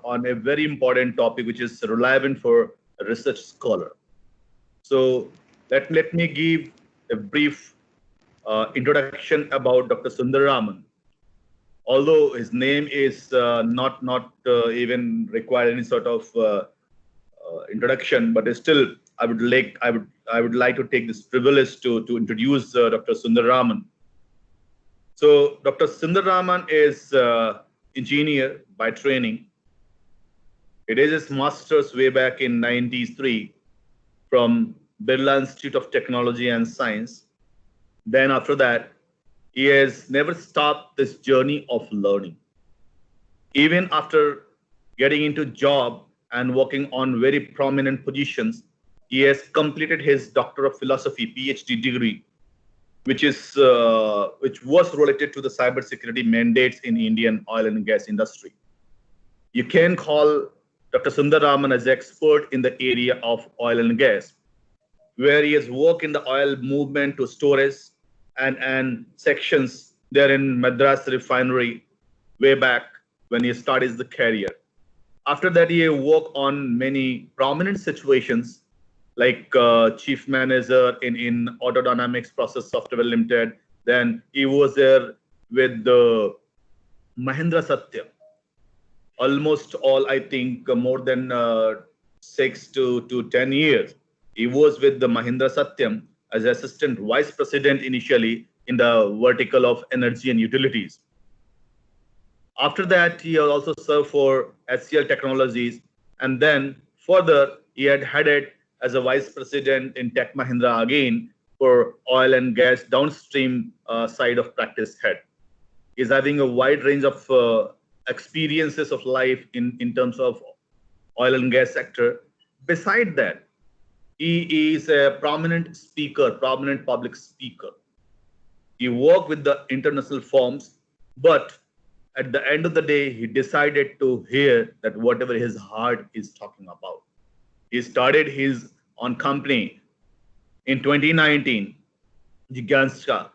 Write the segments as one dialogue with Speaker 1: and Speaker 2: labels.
Speaker 1: on a very important topic, which is relevant for a research scholar. So let me give a brief introduction about Dr. Sundararaman. Although his name is not even require any sort of introduction, but still I would like to take this privilege to introduce Dr. Sundararaman. So Dr. Sundararaman is engineer by training. He did his master's way back in '93 from Birla Institute of Technology and Science. Then after that, he has never stopped this journey of learning. Even after getting into job and working on very prominent positions, he has completed his Doctor of Philosophy PhD degree, which was related to the cybersecurity mandates in Indian oil and gas industry. You can call Dr. Sundararaman as expert in the area of oil and gas, where he has worked in the oil movement to storage and sections there in Madras refinery way back when he started his career. After that, he worked on many prominent situations like chief manager in Auto Dynamics Process Software Limited. Then he was there with the Mahindra Satyam. Almost all, I think, more than 6 to 10 years. He was with the Mahindra Satyam as assistant vice president initially in the vertical of energy and utilities. After that, he also served for HCL Technologies, and then further he had headed as a vice president in Tech Mahindra again for oil and gas downstream side of practice head. He's having a wide range of experiences of life in terms of oil and gas sector. Beside that, he is a prominent speaker, prominent public speaker. He worked with the international firms, but at the end of the day, he decided to hear that whatever his heart is talking about. He started his own company in 2019, Jiganska,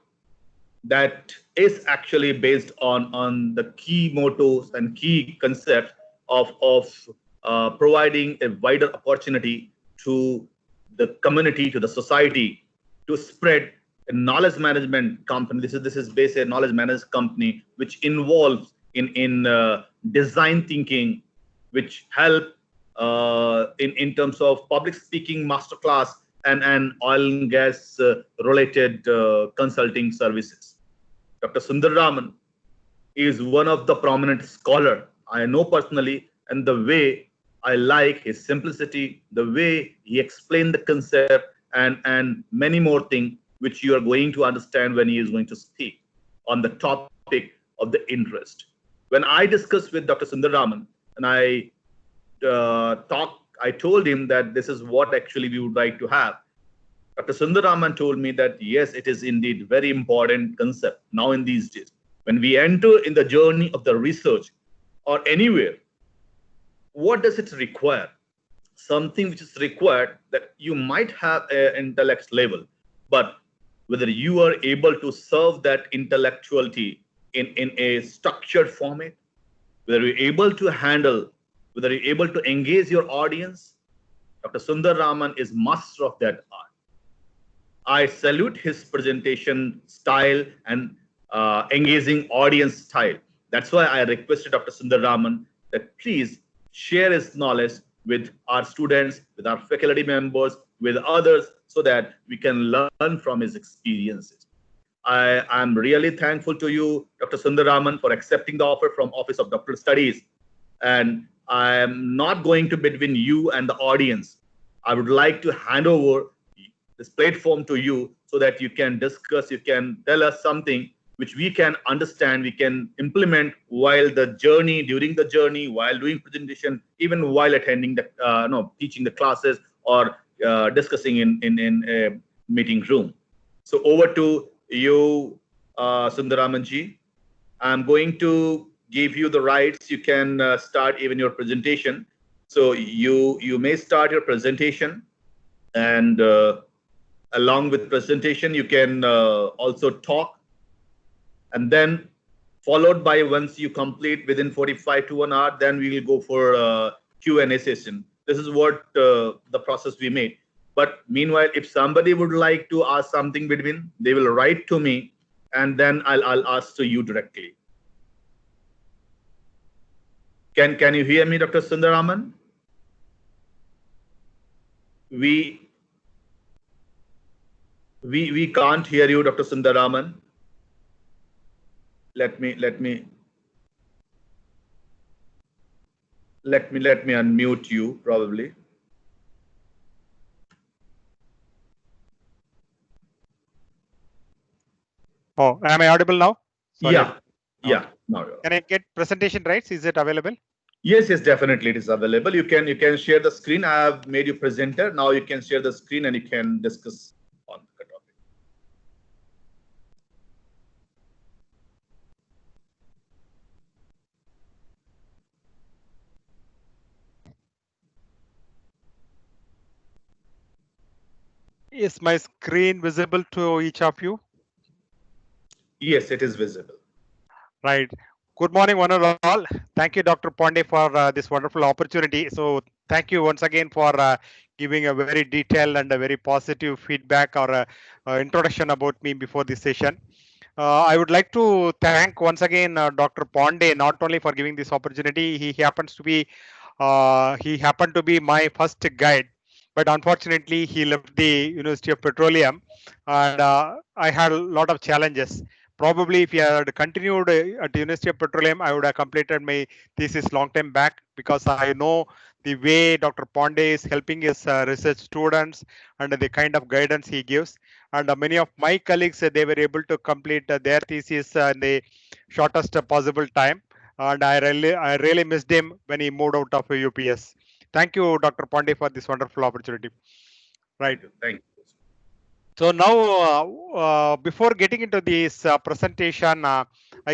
Speaker 1: that is actually based on the key mottos and key concepts of providing a wider opportunity to the community, to the society, to spread a knowledge management company. This is basically a knowledge management company which involves in design thinking, which help in terms of public speaking masterclass and oil and gas related consulting services. Dr. Sundararaman is one of the prominent scholar I know personally, and the way I like his simplicity, the way he explained the concept, and many more things which you are going to understand when he is going to speak on the topic of the interest. When I discussed with Dr. Sundararaman and I told him that this is what actually we would like to have. Dr. Sundararaman told me that yes, it is indeed very important concept now in these days. When we enter in the journey of the research or anywhere, what does it require? Something which is required that you might have an intellect level, but whether you are able to serve that intellectuality in a structured format, whether you're able to handle, whether you're able to engage your audience, Dr. Sundararaman is master of that art. I salute his presentation style and engaging audience style. That's why I requested Dr. Sundararaman that please share his knowledge with our students, with our faculty members, with others, so that we can learn from his experiences. I am really thankful to you, Dr. Sundararaman, for accepting the offer from Office of Doctoral Studies. And I am not going to between you and the audience. I would like to hand over this platform to you so that you can discuss, you can tell us something which we can understand, we can implement while the journey, during the journey, while doing presentation, even while attending the, teaching the classes or discussing in a meeting room. So over to you, Sundararaman ji. I'm going to give you the rights. You can start even your presentation. So you may start your presentation, and along with presentation, you can also talk. And then followed by, once you complete within 45 to 1 hour, then we will go for a Q&A session. This is what the process we made. But meanwhile, if somebody would like to ask something between, they will write to me, and then I'll ask to you directly. Can you hear me, Dr. Sundararaman? We can't hear you, Dr. Sundararaman. Let me unmute you probably.
Speaker 2: Oh, am I audible now?
Speaker 1: Sorry. Yeah. Now.
Speaker 2: Can I get presentation rights? Is it available?
Speaker 1: Yes, definitely it is available. You can share the screen. I have made you presenter. Now you can share the screen and you can discuss on the topic.
Speaker 2: Is my screen visible to each of you?
Speaker 1: Yes, it is visible.
Speaker 2: Right. Good morning, one and all. Thank you, Dr. Pandey, for this wonderful opportunity. So thank you once again for giving a very detailed and a very positive feedback or introduction about me before this session. I would like to thank once again Dr. Pandey, not only for giving this opportunity. He happened to be my first guide, but unfortunately he left the University of Petroleum, and I had a lot of challenges. Probably if he had continued at the University of Petroleum, I would have completed my thesis long time back, because I know the way Dr. Pandey is helping his research students and the kind of guidance he gives. And many of my colleagues, they were able to complete their thesis in the shortest possible time. And I really missed him when he moved out of UPS. Thank you, Dr. Pandey, for this wonderful opportunity. Right.
Speaker 1: Thank you.
Speaker 2: So now, before getting into this presentation, I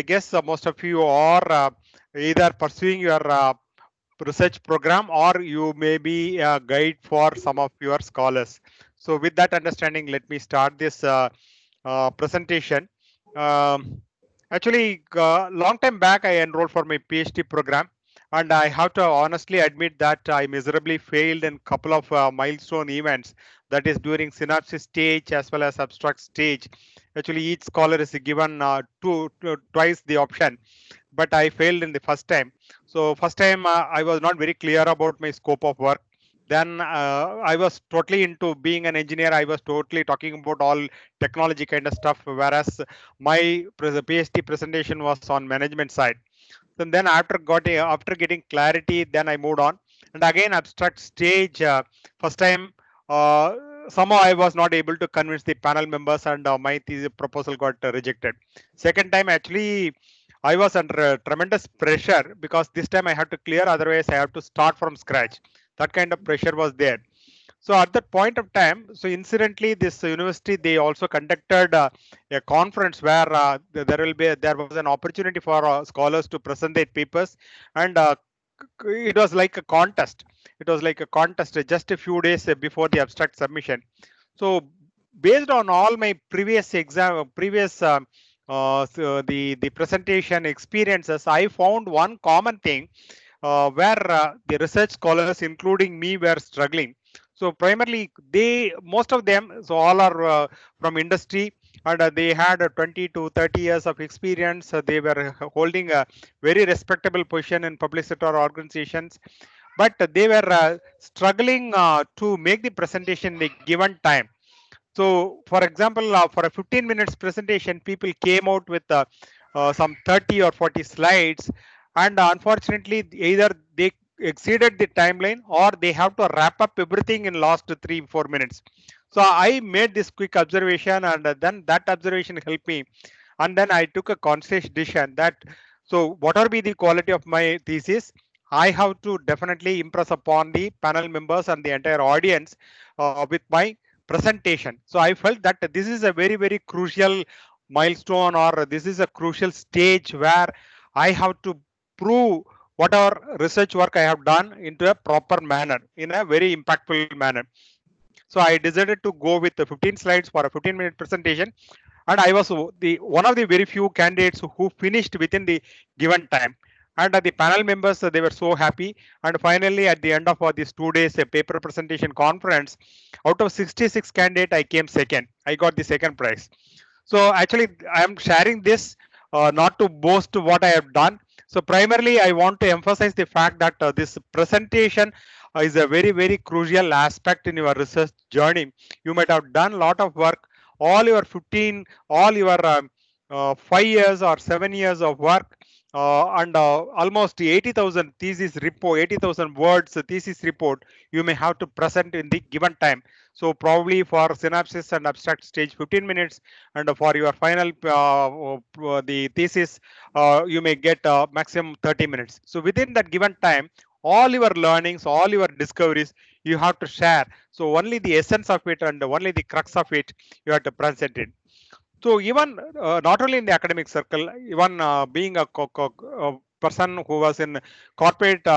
Speaker 2: guess most of you are either pursuing your research program, or you may be a guide for some of your scholars. So with that understanding, let me start this presentation. Actually, long time back, I enrolled for my PhD program, and I have to honestly admit that I miserably failed in a couple of milestone events, that is during synopsis stage as well as abstract stage. Actually, each scholar is given twice the option, but I failed in the first time. So first time I was not very clear about my scope of work. Then I was totally into being an engineer. I was totally talking about all technology kind of stuff, whereas my PhD presentation was on management side. And then after getting clarity, then I moved on. And again, abstract stage, first time, somehow I was not able to convince the panel members, and my thesis proposal got rejected. Second time, actually, I was under tremendous pressure, because this time I had to clear, otherwise I have to start from scratch. That kind of pressure was there. So at that point of time, so incidentally, this university, they also conducted a conference where there was an opportunity for scholars to present their papers, and it was like a contest. It was like a contest just a few days before the abstract submission. So based on all my previous the presentation experiences, I found one common thing where the research scholars, including me, were struggling. So primarily, most of them, so all are from industry, and they had 20 to 30 years of experience. They were holding a very respectable position in public sector organizations, but they were struggling to make the presentation in the given time. So for example, for a 15 minutes presentation, people came out with some 30 or 40 slides, and unfortunately, either they exceeded the timeline, or they have to wrap up everything in last 3-4 minutes. So I made this quick observation, and then that observation helped me. And then I took a conscious decision that, so whatever be the quality of my thesis, I have to definitely impress upon the panel members and the entire audience with my presentation. So I felt that this is a very, very crucial milestone, or this is a crucial stage where I have to prove whatever research work I have done into a proper manner, in a very impactful manner. So I decided to go with the 15 slides for a 15-minute presentation. and I was the one of the very few candidates who finished within the given time. And the panel members, they were so happy. And finally, at the end of this 2 days paper presentation conference, out of 66 candidate, I came second. I got the second prize. So actually, I am sharing this not to boast what I have done. So primarily, I want to emphasize the fact that this presentation is a very crucial aspect in your research journey. You might have done a lot of work, all your 15, all your 5 years or 7 years of work, and almost 80,000 thesis report, 80,000 words thesis report you may have to present in the given time. So probably for synopsis and abstract stage 15 minutes, and for your final the thesis you may get maximum 30 minutes. So within that given time, all your learnings, all your discoveries you have to share. So only the essence of it and only the crux of it you have to present it. So even not only in the academic circle, even being a person who was in corporate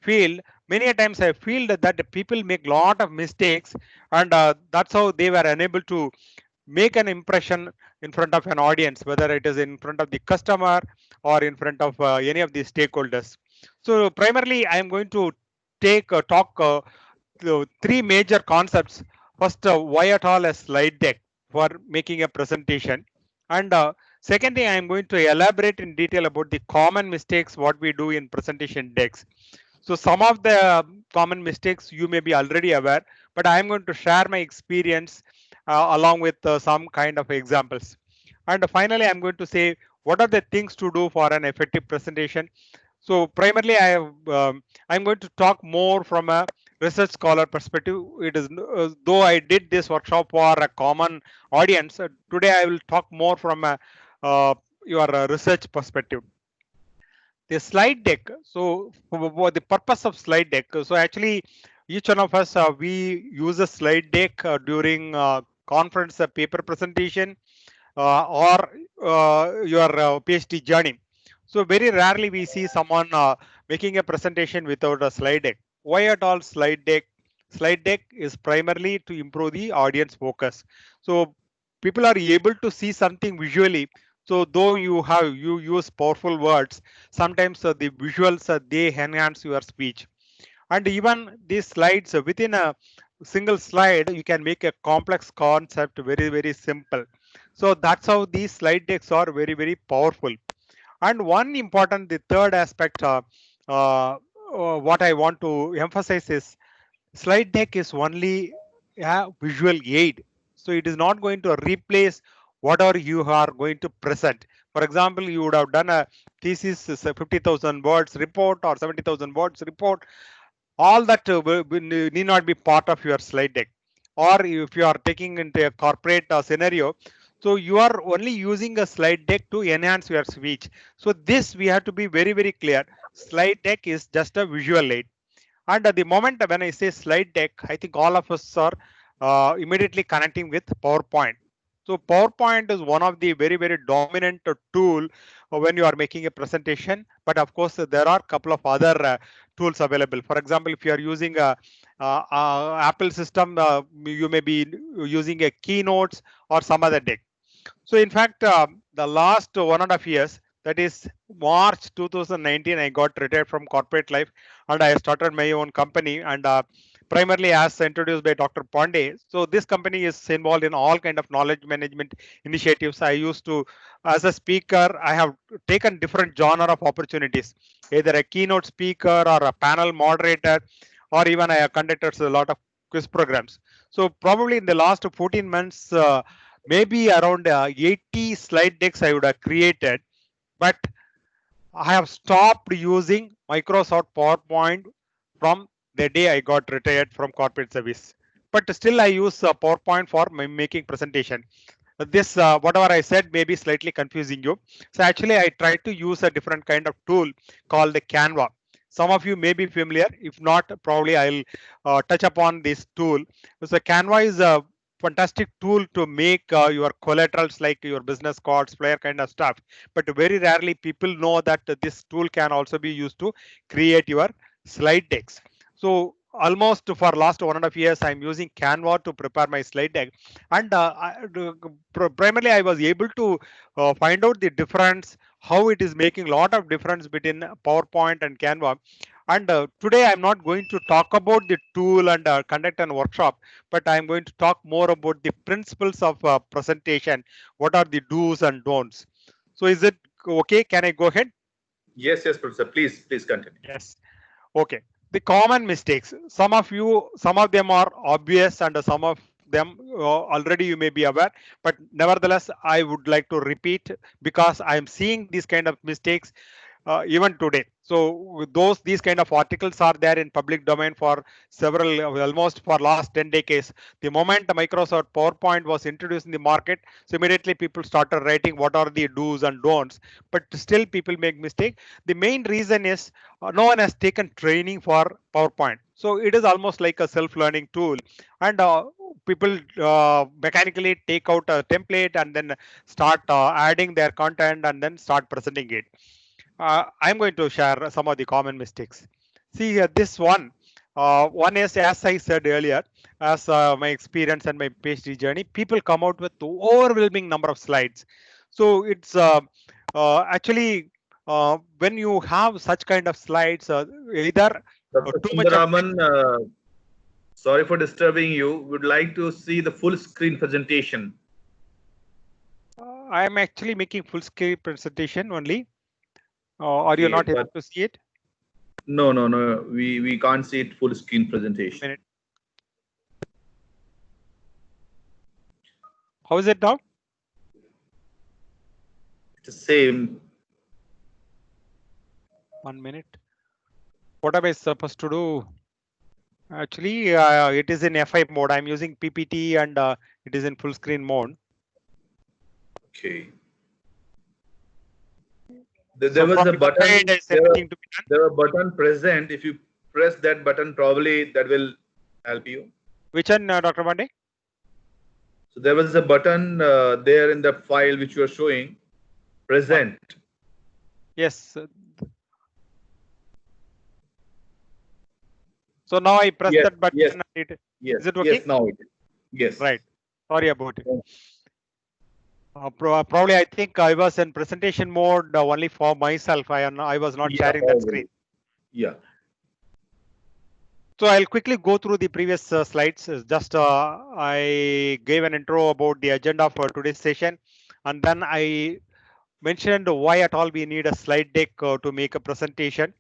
Speaker 2: field, many a times I feel that the people make lot of mistakes, and that's how they were unable to make an impression in front of an audience, whether it is in front of the customer or in front of any of the stakeholders. So primarily, I am going to take talk three major concepts. First, why at all a slide deck for making a presentation, and secondly, I am going to elaborate in detail about the common mistakes what we do in presentation decks. So some of the common mistakes you may be already aware, but I am going to share my experience along with some kind of examples. And finally, I'm going to say what are the things to do for an effective presentation. So primarily, I'm going to talk more from a research scholar perspective. It is though I did this workshop for a common audience. Today, I will talk more from a your research perspective. The slide deck. So for the purpose of slide deck. So actually, each one of us we use a slide deck during conference paper presentation or your PhD journey. So very rarely we see someone making a presentation without a slide deck. Why at all slide deck? Slide deck is primarily to improve the audience focus. So people are able to see something visually. So though you use powerful words, sometimes the visuals they enhance your speech. And even these slides within a single slide, you can make a complex concept very simple. So that's how these slide decks are very powerful. And one important, the third aspect, what I want to emphasize is slide deck is only a visual aid. So it is not going to replace whatever you are going to present. For example, you would have done a thesis, 50,000 words report or 70,000 words report. All that need not be part of your slide deck. Or if you are taking into a corporate scenario, so you are only using a slide deck to enhance your speech. So this we have to be very clear. Slide deck is just a visual aid. And at the moment when I say slide deck, I think all of us are immediately connecting with PowerPoint. So PowerPoint is one of the very dominant tool when you are making a presentation. But of course, there are a couple of other tools available. For example, if you are using a Apple system, you may be using a Keynotes or some other deck. So in fact, the last 1.5 years, that is March 2019, I got retired from corporate life and I started my own company, and primarily as introduced by Dr. Pandey. So this company is involved in all kind of knowledge management initiatives. I used to, as a speaker, I have taken different genre of opportunities, either a keynote speaker or a panel moderator, or even I have conducted a lot of quiz programs. So probably in the last 14 months, maybe around 80 slide decks I would have created, but I have stopped using Microsoft PowerPoint from the day I got retired from corporate service. But still I use PowerPoint for making presentation. This whatever I said may be slightly confusing you. So actually I tried to use a different kind of tool called the Canva. Some of you may be familiar. If not, probably I'll touch upon this tool. So Canva is a fantastic tool to make your collaterals like your business cards, flyer kind of stuff. But very rarely people know that this tool can also be used to create your slide decks. So almost for last 1.5 years I'm using Canva to prepare my slide deck, and primarily I was able to find out the difference, how it is making a lot of difference between PowerPoint and Canva. And today I'm not going to talk about the tool and conduct an workshop, but I'm going to talk more about the principles of presentation. What are the do's and don'ts? So is it okay? Can I go ahead?
Speaker 1: Yes, yes, Professor. Please continue.
Speaker 2: Yes. Okay. The common mistakes. Some of them are obvious, and some of them already you may be aware. But nevertheless, I would like to repeat because I am seeing these kind of mistakes even today. So these kind of articles are there in public domain for several, almost for last 10 decades. The moment Microsoft PowerPoint was introduced in the market, so immediately people started writing what are the do's and don'ts. But still people make mistake. The main reason is no one has taken training for PowerPoint. So it is almost like a self-learning tool, and people mechanically take out a template and then start adding their content and then start presenting it. I'm going to share some of the common mistakes. See, this one. One is, as I said earlier, as my experience and my PhD journey, people come out with overwhelming number of slides. So it's actually when you have such kind of slides, either
Speaker 1: Dr.
Speaker 2: too much of
Speaker 1: Sundaraman, sorry for disturbing you. Would like to see the full screen presentation.
Speaker 2: I am actually making full screen presentation only. Are you
Speaker 1: Okay,
Speaker 2: not able
Speaker 1: but
Speaker 2: to see it?
Speaker 1: no. We can't see it full screen presentation.
Speaker 2: Minute. How is it now?
Speaker 1: It's the same.
Speaker 2: 1 minute. What am I supposed to do? Actually, it is in F5 mode. I'm using PPT and it is in full screen mode.
Speaker 1: Okay. There
Speaker 2: So
Speaker 1: was
Speaker 2: from
Speaker 1: a
Speaker 2: your
Speaker 1: button.
Speaker 2: side, is anything to be done?
Speaker 1: There was a button present. If you press that button, probably that will help you.
Speaker 2: Which one, Dr. Pandey?
Speaker 1: So there was a button there in the file which you are showing. Present.
Speaker 2: Yes. So now I press
Speaker 1: Yes,
Speaker 2: that button.
Speaker 1: yes,
Speaker 2: And
Speaker 1: yes,
Speaker 2: is it okay?
Speaker 1: yes. Now it is. Yes.
Speaker 2: Right. Sorry about it. Probably I think I was in presentation mode only for myself. I was not
Speaker 1: Yeah,
Speaker 2: sharing that screen.
Speaker 1: yeah.
Speaker 2: So I'll quickly go through the previous slides. Just I gave an intro about the agenda for today's session, and then I mentioned why at all we need a slide deck to make a presentation.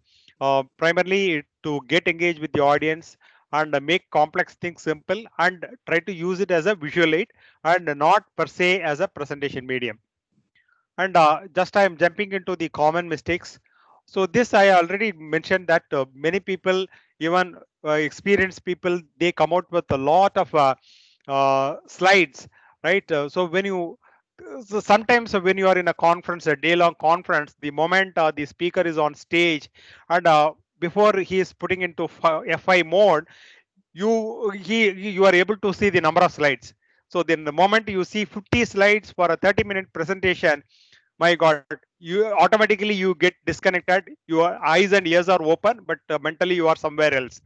Speaker 2: Primarily to get engaged with the audience and make complex things simple and try to use it as a visual aid and not per se as a presentation medium. And just I am jumping into the common mistakes. So this I already mentioned that many people, even experienced people, they come out with a lot of slides, right? So when you so sometimes when you are in a conference, a day-long conference, the moment the speaker is on stage and before he is putting into F5 mode, you are able to see the number of slides. So then the moment you see 50 slides for a 30-minute presentation, my god, you automatically you get disconnected, your eyes and ears are open, but mentally you are somewhere else.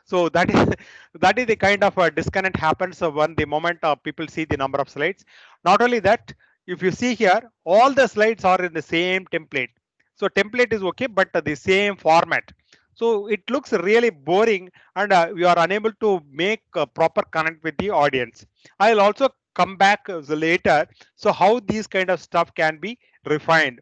Speaker 2: So that is that is the kind of disconnect happens when the moment people see the number of slides. Not only that, if you see here, all the slides are in the same template. So template is okay, but the same format. So it looks really boring, and you are unable to make a proper connect with the audience. I'll also come back later. So how these kind of stuff can be refined.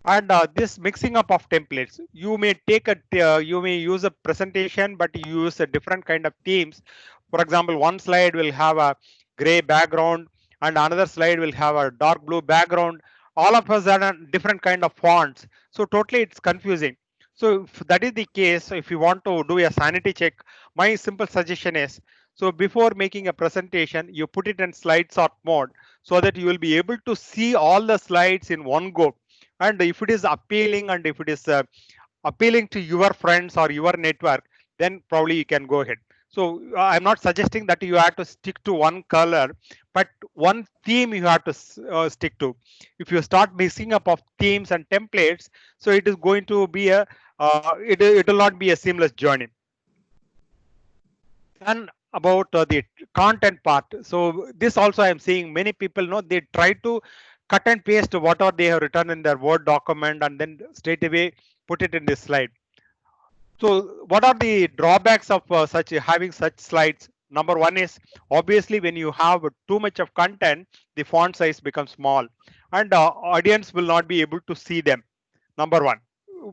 Speaker 2: And this mixing up of templates, you may take a you may use a presentation, but you use a different kind of themes. For example, one slide will have a gray background and another slide will have a dark blue background. All of us are on different kind of fonts, so totally it's confusing. So if that is the case, if you want to do a sanity check, my simple suggestion is, so before making a presentation, you put it in slide sort mode so that you will be able to see all the slides in one go. And if it is appealing and if it is appealing to your friends or your network, then probably you can go ahead. So I'm not suggesting that you have to stick to one color, but one theme you have to stick to. If you start mixing up of themes and templates, so it is going to be a it will not be a seamless journey. And about the content part. So this also I am seeing many people know they try to cut and paste whatever they have written in their Word document and then straight away put it in this slide. So what are the drawbacks of such having such slides? Number one is obviously when you have too much of content, the font size becomes small, and audience will not be able to see them. Number one,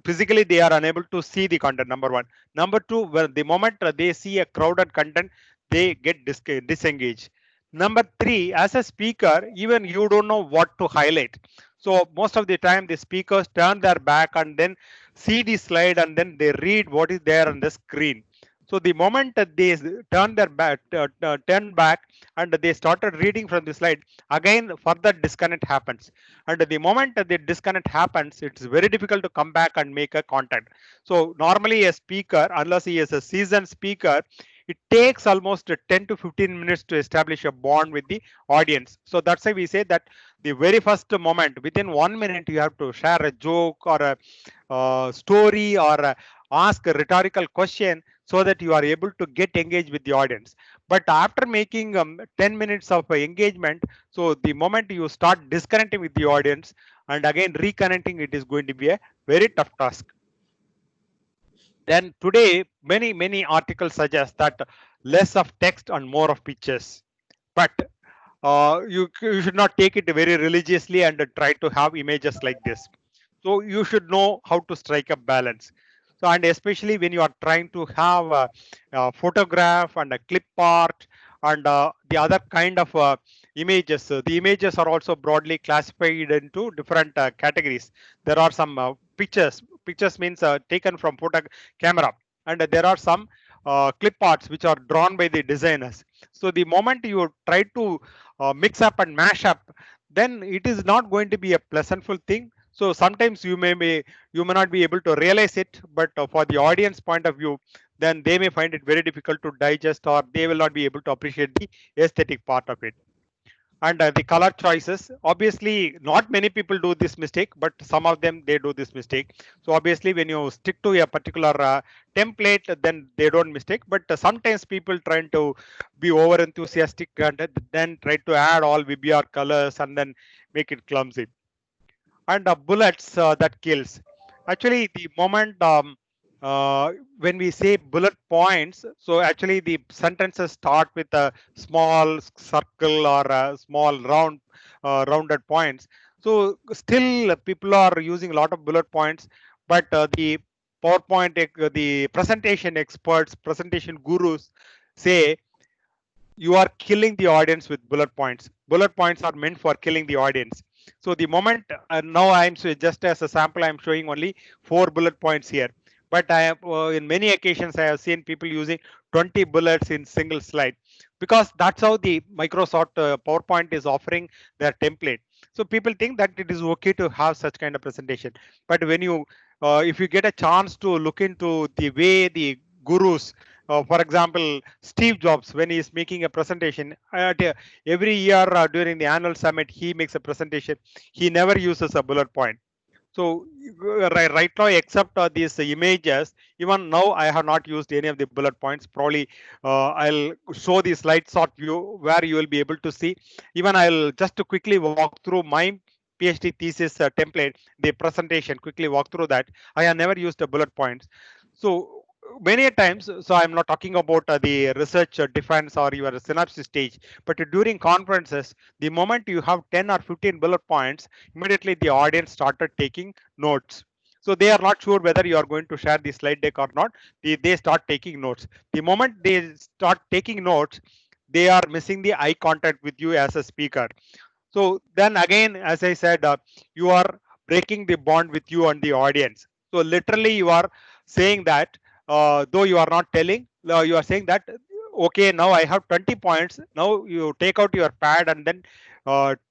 Speaker 2: physically they are unable to see the content. Number one. Number two, when the moment they see a crowded content, they get disengaged. Number three, as a speaker, even you don't know what to highlight. So most of the time, the speakers turn their back and then see the slide and then they read what is there on the screen. So the moment that they turn back and they started reading from the slide, again further disconnect happens. And the moment that the disconnect happens, it's very difficult to come back and make a content. So normally a speaker, unless he is a seasoned speaker, it takes almost 10 to 15 minutes to establish a bond with the audience. So that's why we say that the very first moment, within 1 minute, you have to share a joke or a story or ask a rhetorical question so that you are able to get engaged with the audience. But after making 10 minutes of engagement, so the moment you start disconnecting with the audience and again reconnecting, it is going to be a very tough task. Then today, many articles suggest that less of text and more of pictures. But you should not take it very religiously and try to have images like this. So you should know how to strike a balance. So and especially when you are trying to have a photograph and a clip art and the other kind of images. The images are also broadly classified into different categories. There are some pictures. Pictures means taken from photo camera, and there are some clip arts which are drawn by the designers. So the moment you try to mix up and mash up, then it is not going to be a pleasantful thing. So sometimes you may not be able to realize it, but for the audience point of view, then they may find it very difficult to digest, or they will not be able to appreciate the aesthetic part of it. And the color choices, obviously not many people do this mistake, but some of them they do this mistake. So obviously when you stick to a particular template, then they don't mistake. But sometimes people trying to be over enthusiastic and then try to add all VBR colors and then make it clumsy. And bullets that kills. Actually, the moment when we say bullet points, so actually the sentences start with a small circle or a small rounded points. So still people are using a lot of bullet points, but the the presentation experts, presentation gurus say you are killing the audience with bullet points. Bullet points are meant for killing the audience. So the moment now I'm just as a sample, I'm showing only 4 bullet points here. But I have in many occasions I have seen people using 20 bullets in single slide, because that's how the Microsoft PowerPoint is offering their template. So people think that it is okay to have such kind of presentation. But when you if you get a chance to look into the way the gurus, for example, Steve Jobs, when he is making a presentation every year during the annual summit, he makes a presentation. He never uses a bullet point. So right now, except these images, even now I have not used any of the bullet points. Probably I'll show the slide shot view where you will be able to see. Even I'll just to quickly walk through my PhD thesis template, the presentation, quickly walk through that. I have never used a bullet points. So many times, so I'm not talking about the research defense or your synopsis stage, but during conferences, the moment you have 10 or 15 bullet points, immediately the audience started taking notes. So they are not sure whether you are going to share the slide deck or not. They start taking notes. The moment they start taking notes, they are missing the eye contact with you as a speaker. So then again, as I said, you are breaking the bond with you and the audience. So literally, you are saying that though you are not telling, you are saying that okay, now I have 20 points. Now you take out your pad and then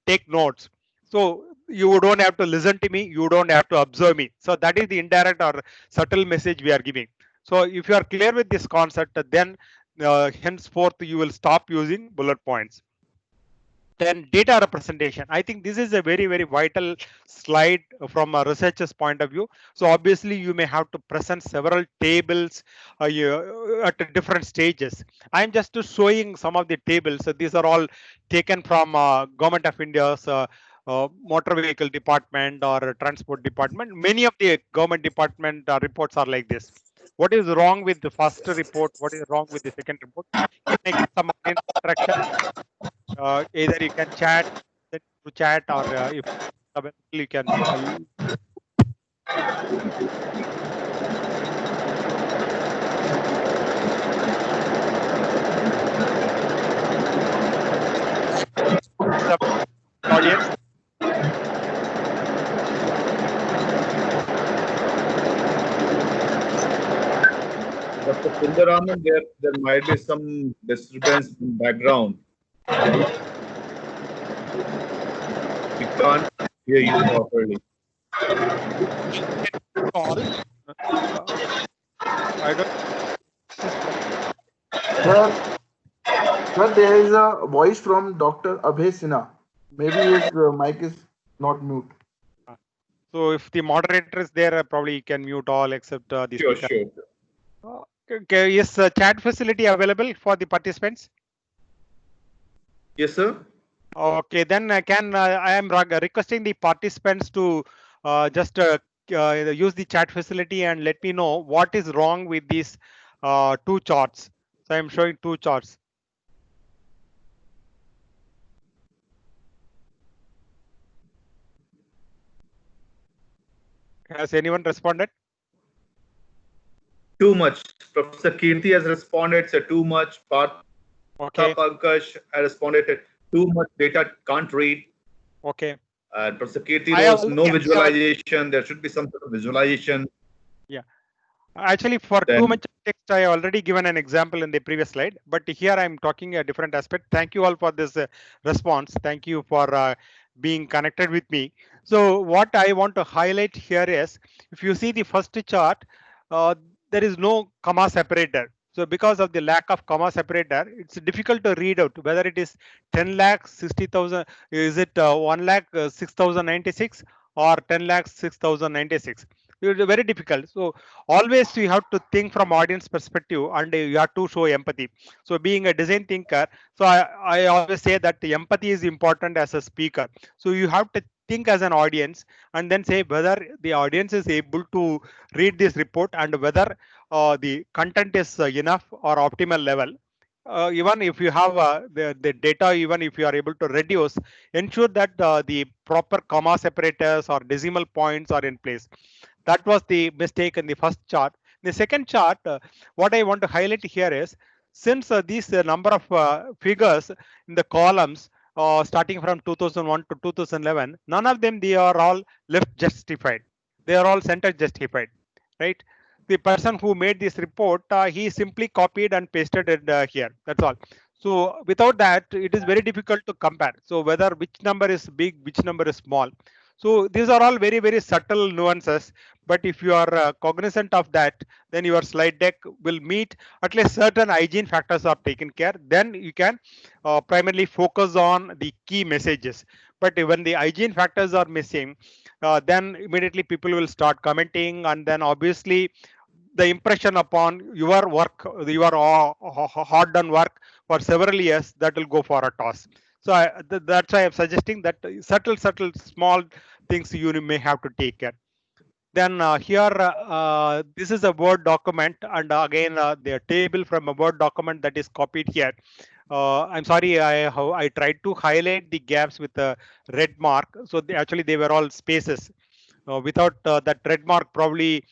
Speaker 2: take notes. So you don't have to listen to me. You don't have to observe me. So that is the indirect or subtle message we are giving. So if you are clear with this concept, then henceforth you will stop using bullet points. Then data representation. I think this is a very, very vital slide from a researcher's point of view. So obviously you may have to present several tables at different stages. I'm just showing some of the tables. So these are all taken from Government of India's motor vehicle department or transport department. Many of the government department reports are like this. What is wrong with the first report? What is wrong with the second report? Can I get some audience interaction? Either you can chat to chat, or if available, you can the audience.
Speaker 1: Dr. Sundaraman, there might be some disturbance in background. We can't hear you properly.
Speaker 2: Call. I don't.
Speaker 3: Sir, there is a voice from Dr. Abhay Sinha. Maybe his mic is not mute.
Speaker 2: So if the moderator is there, probably you can mute all except the
Speaker 1: Sure,
Speaker 2: speaker.
Speaker 1: sure.
Speaker 2: Okay, is chat facility available for the participants?
Speaker 1: Yes, sir.
Speaker 2: Okay, then I am requesting the participants to just use the chat facility and let me know what is wrong with these two charts. So I am showing two charts. Has anyone responded?
Speaker 1: Too much. Professor Kirti has responded, so too much. Partha
Speaker 2: Okay,
Speaker 1: Pankaj has responded, too much data, can't read.
Speaker 2: okay.
Speaker 1: And Professor Kirti
Speaker 2: I have
Speaker 1: knows no
Speaker 2: already,
Speaker 1: visualization. There should be some sort of visualization.
Speaker 2: yeah. Actually, for too
Speaker 1: Then,
Speaker 2: much text, I already given an example in the previous slide, but here I'm talking a different aspect. Thank you all for this response. Thank you for being connected with me. So what I want to highlight here is, if you see the first chart, uh, there is no comma separator. So because of the lack of comma separator, it's difficult to read out whether it is 10 lakh 60,000, is it 1 lakh 6,096 or 10 lakh 6,096. It's very difficult. So always you have to think from audience perspective, and you have to show empathy. So being a design thinker, so I always say that the empathy is important as a speaker. So you have to think as an audience and then say whether the audience is able to read this report and whether the content is enough or optimal level. Even if you have the data, even if you are able to reduce, ensure that the proper comma separators or decimal points are in place. That was the mistake in the first chart. The second chart, what I want to highlight here is, since these number of figures in the columns starting from 2001 to 2011, none of them, they are all left justified. They are all center justified, right? The person who made this report, he simply copied and pasted it here. That's all. So without that, it is very difficult to compare. So whether which number is big, which number is small. So these are all very, very subtle nuances. But if you are cognizant of that, then your slide deck will meet at least certain hygiene factors are taken care. Then you can primarily focus on the key messages. But when the hygiene factors are missing, then immediately people will start commenting, and then obviously the impression upon your work, your hard done work for several years, that will go for a toss. So that's why I'm suggesting that subtle, small things you may have to take care. Then here, this is a Word document, and again, the table from a Word document that is copied here. I'm sorry, I tried to highlight the gaps with a red mark. So actually, they were all spaces. Without that red mark, probably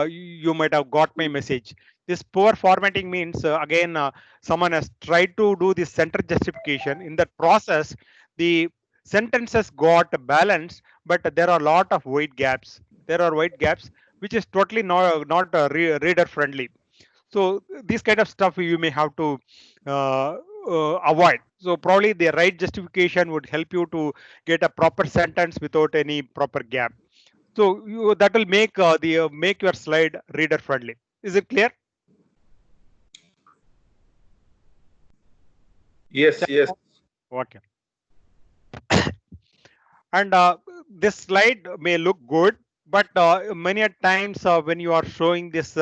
Speaker 2: you might have got my message. This poor formatting means, again, someone has tried to do the center justification. In that process, the sentences got balanced, but there are a lot of white gaps. There are white gaps, which is totally not reader friendly. So this kind of stuff you may have to avoid. So probably the right justification would help you to get a proper sentence without any proper gap. So that will make make your slide reader friendly. Is it clear?
Speaker 1: yes, yes.
Speaker 2: Okay. And this slide may look good, but many a times when you are showing this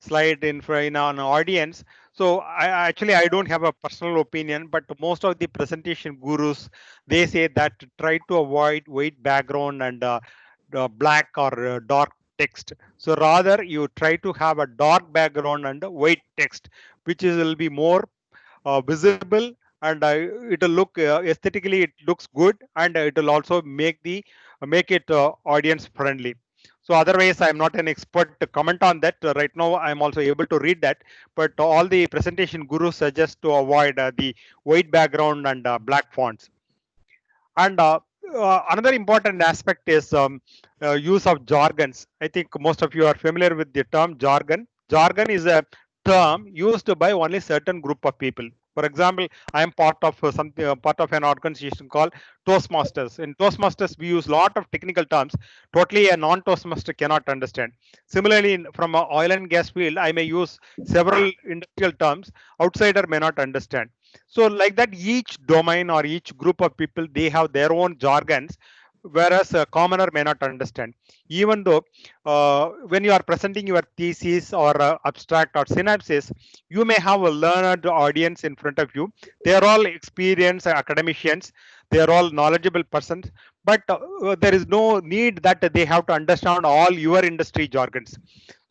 Speaker 2: slide in an audience, so I don't have a personal opinion, but most of the presentation gurus, they say that try to avoid white background and black or dark text. So rather you try to have a dark background and a white text, which will be more visible, and it will look aesthetically it looks good, and it will also make it audience friendly. So otherwise I'm not an expert to comment on that. Right now I'm also able to read that, but all the presentation gurus suggest to avoid the white background and black fonts. And another important aspect is use of jargons. I think most of you are familiar with the term jargon. Jargon is a term used by only certain group of people. For example, I am part of something, part of an organization called Toastmasters. In Toastmasters, we use a lot of technical terms. Totally, a non-Toastmaster cannot understand. Similarly, from an oil and gas field, I may use several industrial terms. Outsider may not understand. So like that, each domain or each group of people, they have their own jargons, whereas a commoner may not understand. Even though when you are presenting your thesis or abstract or synopsis, you may have a learned audience in front of you. They are all experienced academicians, they are all knowledgeable persons, but there is no need that they have to understand all your industry jargons.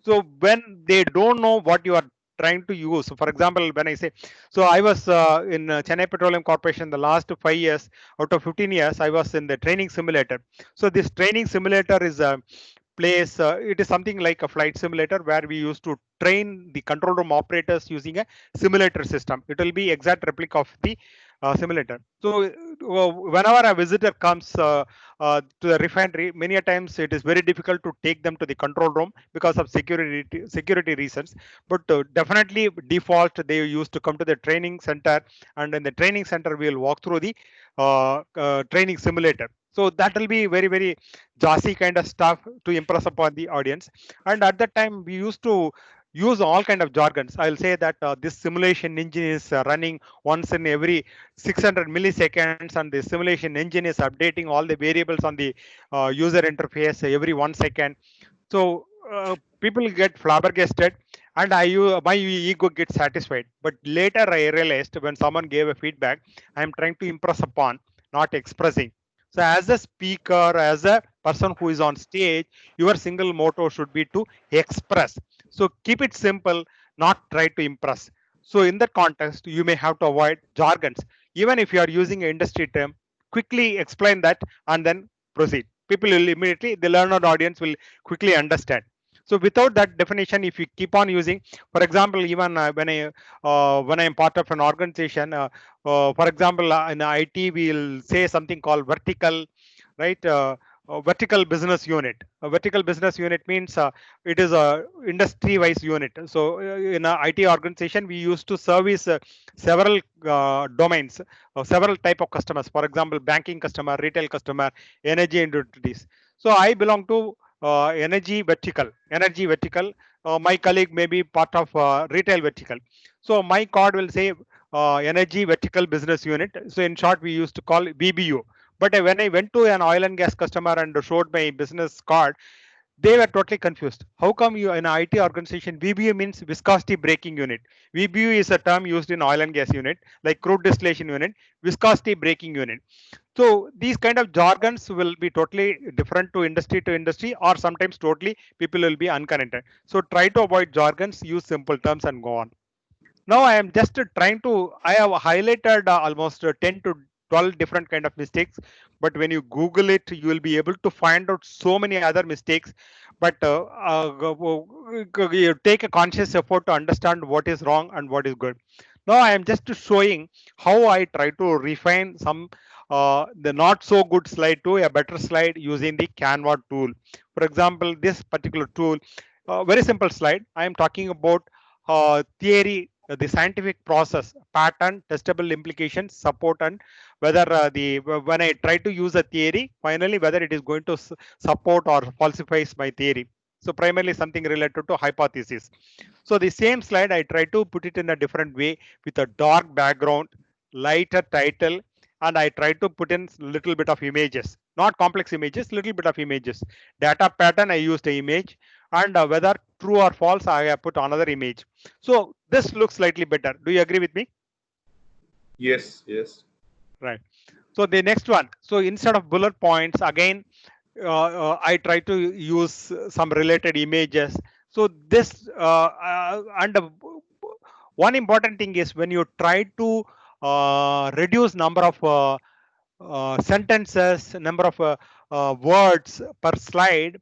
Speaker 2: So when they don't know what you are trying to use, so for example, when I say, so I was in Chennai Petroleum Corporation the last 5 years. Out of 15 years I was in the training simulator. So this training simulator is a place, it is something like a flight simulator where we used to train the control room operators using a simulator system. It will be exact replica of the simulator. So whenever a visitor comes to the refinery, many a times it is very difficult to take them to the control room because of security reasons. But definitely default they used to come to the training center, and in the training center we will walk through the training simulator. So that will be very jazzy kind of stuff to impress upon the audience. And at that time we used to use all kind of jargons. I'll say that this simulation engine is running once in every 600 milliseconds, and the simulation engine is updating all the variables on the user interface every 1 second. So people get flabbergasted, and my ego gets satisfied. But later I realized, when someone gave a feedback, I am trying to impress upon, not expressing. So as a speaker, as a person who is on stage, your single motto should be to express. So keep it simple, not try to impress. So in that context, you may have to avoid jargons. Even if you are using an industry term, quickly explain that and then proceed. People will immediately, the learned audience will quickly understand. So without that definition, if you keep on using, for example, even when I am part of an organization, for example, in IT, we'll say something called vertical, right? Vertical business unit. A vertical business unit means it is a industry-wise unit. So in a IT organization, we used to service several domains, several type of customers. For example, banking customer, retail customer, energy entities. So I belong to energy vertical. Energy vertical. My colleague may be part of retail vertical. So my card will say energy vertical business unit. So in short, we used to call it VBU. But when I went to an oil and gas customer and showed my business card, they were totally confused. How come you in an IT organization, VBU means viscosity breaking unit. VBU is a term used in oil and gas unit, like crude distillation unit, viscosity breaking unit. So these kind of jargons will be totally different to industry, or sometimes totally people will be unconnected. So try to avoid jargons, use simple terms and go on. Now I am just trying to, I have highlighted almost 10 to 12 different kind of mistakes, but when you Google it, you will be able to find out so many other mistakes. But you take a conscious effort to understand what is wrong and what is good. Now I am just showing how I try to refine some the not so good slide to a better slide using the Canva tool. For example, this particular tool, very simple slide. I am talking about theory, the scientific process, pattern, testable implications, support, and whether when I try to use a theory, finally whether it is going to support or falsifies my theory. So primarily something related to hypothesis. So the same slide I try to put it in a different way with a dark background, lighter title, and I try to put in little bit of images, not complex images, little bit of images. Data pattern, I used the image, and whether true or false, I have put another image. So this looks slightly better. Do you agree with me?
Speaker 1: Yes, yes.
Speaker 2: Right. So the next one. So instead of bullet points, again, I try to use some related images. So this one important thing is when you try to reduce number of sentences, number of words per slide,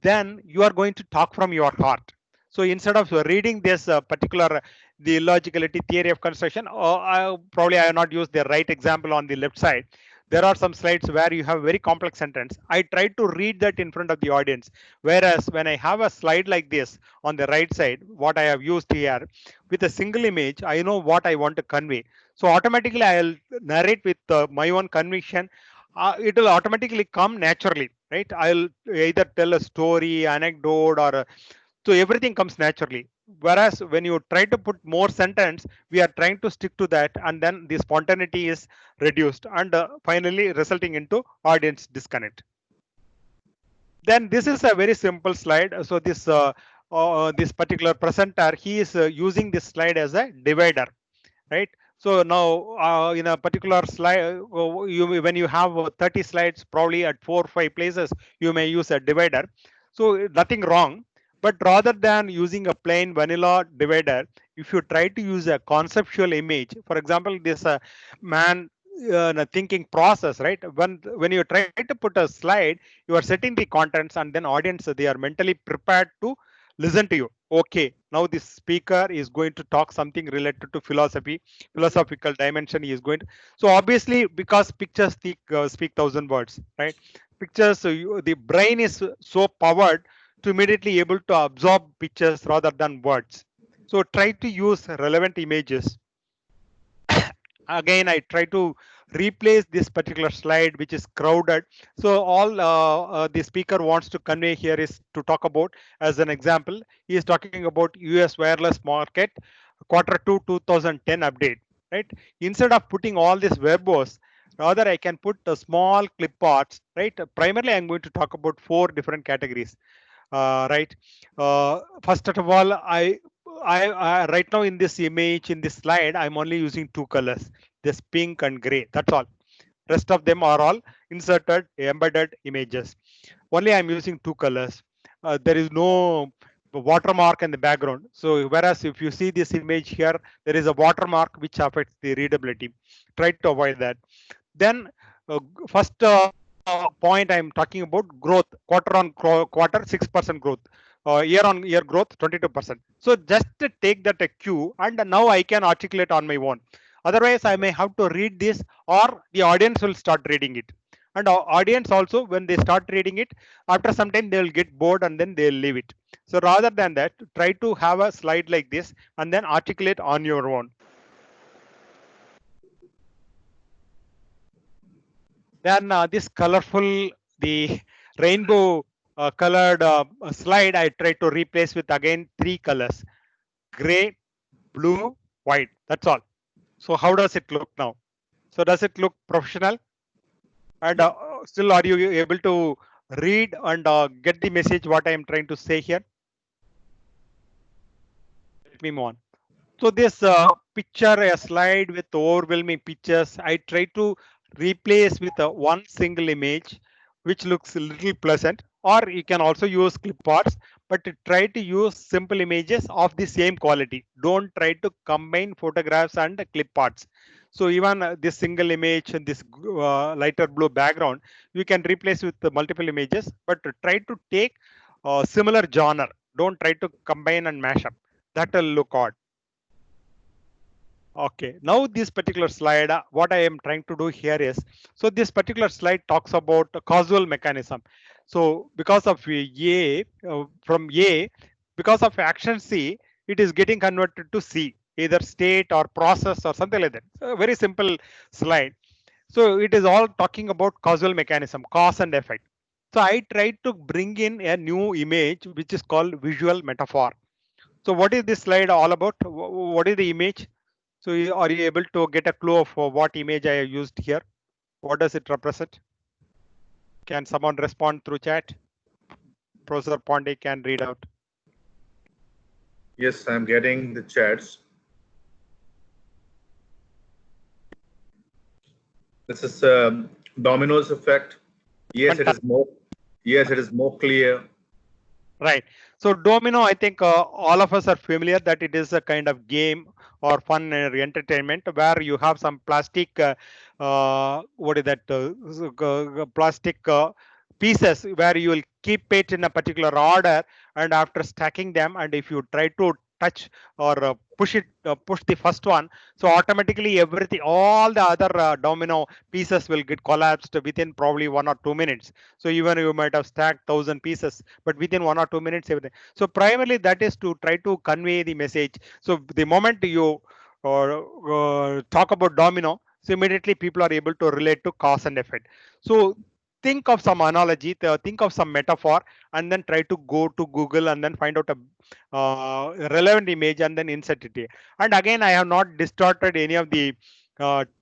Speaker 2: then you are going to talk from your heart. So instead of reading this particular the illogicality theory of construction, probably I have not used the right example on the left side. There are some slides where you have very complex sentence. I try to read that in front of the audience. Whereas when I have a slide like this on the right side, what I have used here with a single image, I know what I want to convey. So automatically I'll narrate with my own conviction. It will automatically come naturally, right? I'll either tell a story, anecdote, or so everything comes naturally. Whereas when you try to put more sentence, we are trying to stick to that, and then the spontaneity is reduced, and finally resulting into audience disconnect. Then this is a very simple slide. So this particular presenter, he is using this slide as a divider, right? So now in a particular slide, when you have 30 slides, probably at 4 or 5 places, you may use a divider. So nothing wrong, but rather than using a plain vanilla divider, if you try to use a conceptual image, for example, this man thinking process, right? When you try to put a slide, you are setting the contents, and then audience, they are mentally prepared to listen to you. Okay, now this speaker is going to talk something related to philosophy, philosophical dimension he is going to. So obviously, because pictures speak thousand words, right? Pictures, so the brain is so powered to immediately able to absorb pictures rather than words. So try to use relevant images. Again, I try to replace this particular slide which is crowded. So all the speaker wants to convey here is to talk about, as an example, he is talking about US wireless market Q2 2010 update, right? Instead of putting all this verbose, rather I can put a small clip arts, right? Primarily I'm going to talk about 4 different categories, right? First of all, I right now in this image, in this slide, I'm only using 2 colors, this pink and gray. That's all. Rest of them are all inserted embedded images. Only I'm using 2 colors. There is no watermark in the background. So whereas if you see this image here, there is a watermark which affects the readability. Try to avoid that. Then first point I'm talking about growth, quarter on quarter 6% growth, year on year growth 22%. So just to take that a cue, and now I can articulate on my own. Otherwise I may have to read this, or the audience will start reading it. And audience also, when they start reading it, after some time they will get bored and then they'll leave it. So rather than that, try to have a slide like this and then articulate on your own. Then this colorful, the rainbow colored slide, I try to replace with again 3 colors: gray, blue, white. That's all. So how does it look now? So does it look professional? And still, are you able to read and get the message what I am trying to say here? Let me move on. So this picture, a slide with overwhelming pictures, I try to replace with one single image, which looks a little pleasant. Or you can also use clip arts, but try to use simple images of the same quality. Don't try to combine photographs and clip arts. So even this single image and this lighter blue background, you can replace with the multiple images, but try to take similar genre. Don't try to combine and mash up. That will look odd. Okay, now this particular slide, what I am trying to do here is, so this particular slide talks about a causal mechanism. So because of A, from A, because of action C, it is getting converted to C, either state or process or something like that. A very simple slide. So it is all talking about causal mechanism, cause and effect. So I tried to bring in a new image, which is called visual metaphor. So what is this slide all about? What is the image? So are you able to get a clue of what image I have used here? What does it represent? Can someone respond through chat? Professor Pandey can read out.
Speaker 1: Yes, I'm getting the chats. This is dominoes effect. Yes, it is more. Yes, it is more clear.
Speaker 2: Right. So domino, I think all of us are familiar that it is a kind of game or fun entertainment where you have some plastic, what is that, plastic pieces where you will keep it in a particular order, and after stacking them, and if you try to touch or push the first one, so automatically everything, all the other domino pieces will get collapsed within probably 1 or 2 minutes. So even you might have stacked 1,000 pieces, but within 1 or 2 minutes, everything. So primarily that is to try to convey the message. So the moment you talk about domino, so immediately people are able to relate to cause and effect. So think of some analogy, think of some metaphor, and then try to go to Google and then find out a relevant image and then insert it here. And again, I have not distorted any of the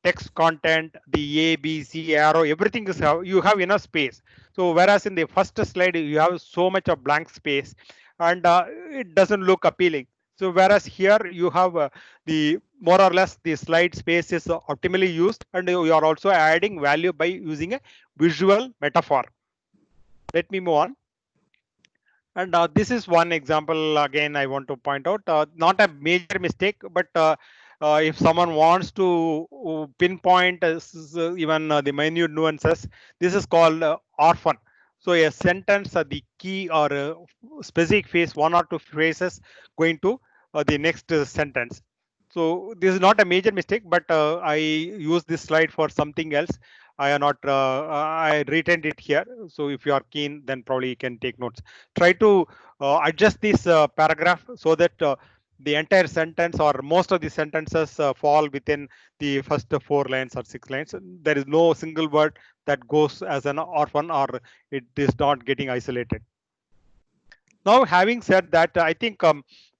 Speaker 2: text content, the A, B, C arrow, everything is you have enough space. So whereas in the first slide you have so much of blank space, and it doesn't look appealing. So whereas here you have the more or less the slide space is optimally used, and you are also adding value by using a visual metaphor. Let me move on. And this is one example again I want to point out, not a major mistake, but if someone wants to pinpoint even the minute nuances, this is called orphan. So a sentence, the key or specific phrase, one or two phrases going to the next sentence. So this is not a major mistake, but I use this slide for something else. I are not, I retained it here. So if you are keen, then probably you can take notes. Try to adjust this paragraph so that the entire sentence or most of the sentences fall within the first 4 lines or 6 lines. There is no single word that goes as an orphan or it is not getting isolated. Now, having said that, I think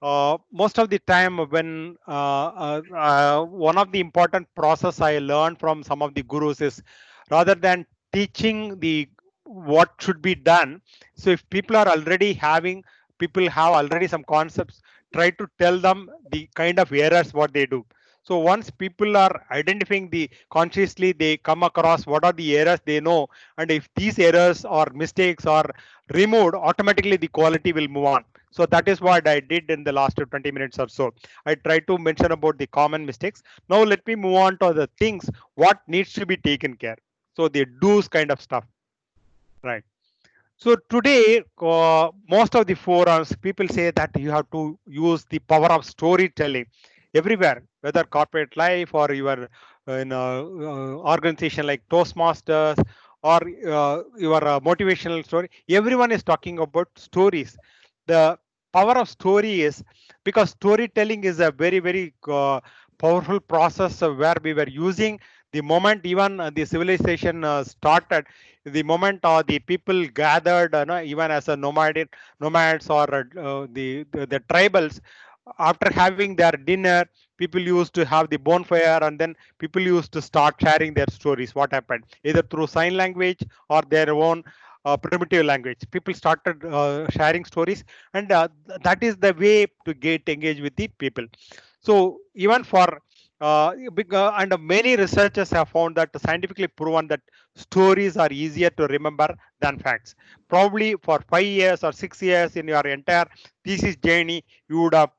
Speaker 2: most of the time when one of the important process I learned from some of the gurus is rather than teaching the what should be done. So if people are already having, people have already some concepts, try to tell them the kind of errors what they do. So once people are identifying the consciously, they come across what are the errors they know, and if these errors or mistakes are removed, automatically the quality will move on. So that is what I did in the last 20 minutes or so. I tried to mention about the common mistakes. Now let me move on to the things what needs to be taken care. So the do's kind of stuff, right? So today, most of the forums, people say that you have to use the power of storytelling everywhere, whether corporate life or your in a, organization like Toastmasters or your motivational story. Everyone is talking about stories. The power of story is because storytelling is a very, very powerful process where we were using the moment even the civilization started, the moment the people gathered, even as a nomads or the tribals, after having their dinner, people used to have the bonfire, and then people used to start sharing their stories. What happened, either through sign language or their own primitive language, people started sharing stories, and that is the way to get engaged with the people. So even for and many researchers have found that scientifically proven that stories are easier to remember than facts. Probably for 5 years or 6 years in your entire thesis journey, you would have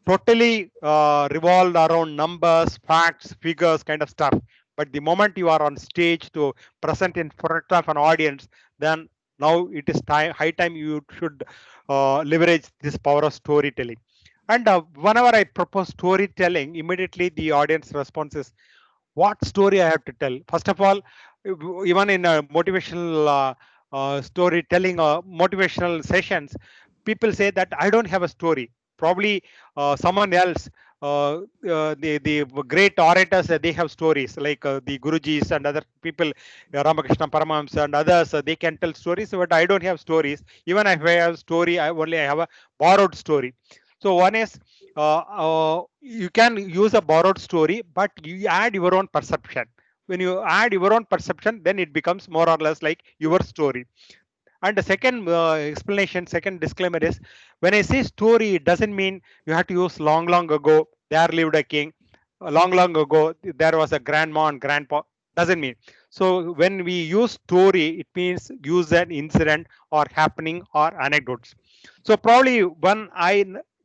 Speaker 2: totally revolved around numbers, facts, figures, kind of stuff. But the moment you are on stage to present in front of an audience, then now it is time, high time you should leverage this power of storytelling. And whenever I propose storytelling, immediately the audience response is, what story I have to tell? First of all, even in a motivational storytelling or motivational sessions, people say that I don't have a story. Probably someone else, the great orators, they have stories like the Gurujis and other people, Ramakrishna Paramahamsa and others, they can tell stories, but I don't have stories. Even if I have story, I have a borrowed story. So one is you can use a borrowed story, but you add your own perception. when you add your own perception, then it becomes more or less like your story. And the second explanation, second disclaimer is, when I say story, it doesn't mean you have to use long, long ago, there lived a king. Long, long ago, there was a grandma and grandpa. Doesn't mean. So when we use story, it means use an incident or happening or anecdotes. So probably when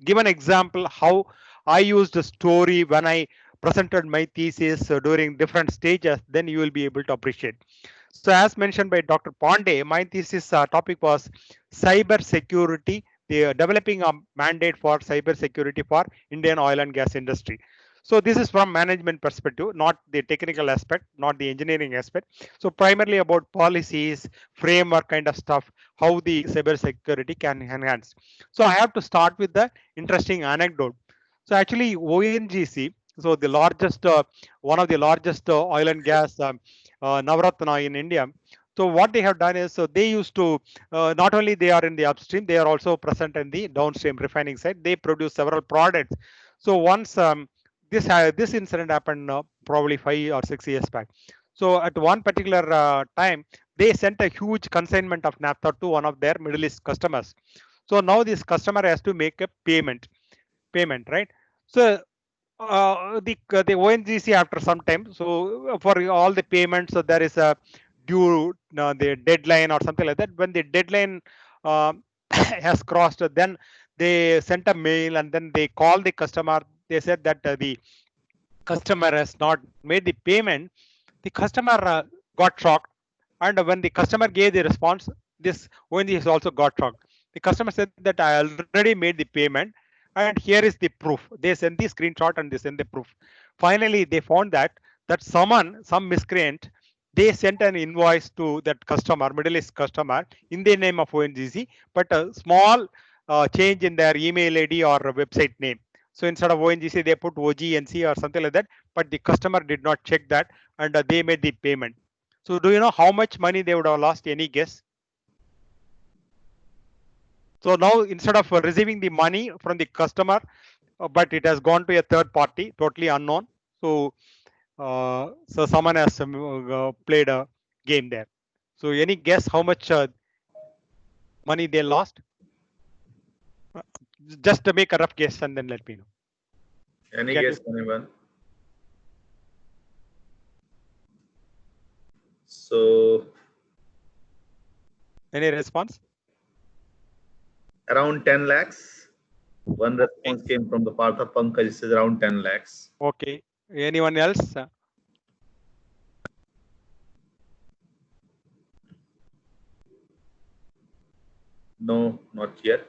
Speaker 2: give an example how I used a story when I presented my thesis during different stages, then you will be able to appreciate. So as mentioned by Dr. Pandey, my thesis topic was cyber security, the developing a mandate for cyber security for Indian oil and gas industry. So this is from management perspective, not the technical aspect, not the engineering aspect. So primarily about policies, framework kind of stuff, how the cyber security can enhance. So I have to start with the interesting anecdote. So actually ONGC, so the largest, one of the largest oil and gas Navratna in India. So what they have done is, so they used to not only they are in the upstream, they are also present in the downstream refining side. They produce several products. So once this incident happened probably 5 or 6 years back. So at one particular time, they sent a huge consignment of naphtha to one of their Middle East customers. So now this customer has to make a payment, right? So the ONGC after some time, so for all the payments, so there is a due the deadline or something like that. When the deadline uh, has crossed, then they sent a mail and then they call the customer. They said that the customer has not made the payment. The customer got shocked, and when the customer gave the response, this ONG has also got shocked. The customer said that I already made the payment, and here is the proof. They sent the screenshot and they sent the proof. Finally, they found that some miscreant, they sent an invoice to that customer, Middle East customer, in the name of ONGC, but a small change in their email ID or website name. So instead of ONGC, they put OGNC or something like that, but the customer did not check that, and they made the payment. So do you know how much money they would have lost? Any guess? So now instead of receiving the money from the customer, but it has gone to a third party, totally unknown. So someone has played a game there. So any guess how much money they lost? Just to make a rough guess and then let me know.
Speaker 1: Any
Speaker 2: Can
Speaker 1: guess,
Speaker 2: you-
Speaker 1: anyone? So
Speaker 2: Any response?
Speaker 1: around 10 lakhs. One response came from the Partha Pankaj, it says around 10 lakhs.
Speaker 2: Okay. Anyone else?
Speaker 1: No, not yet.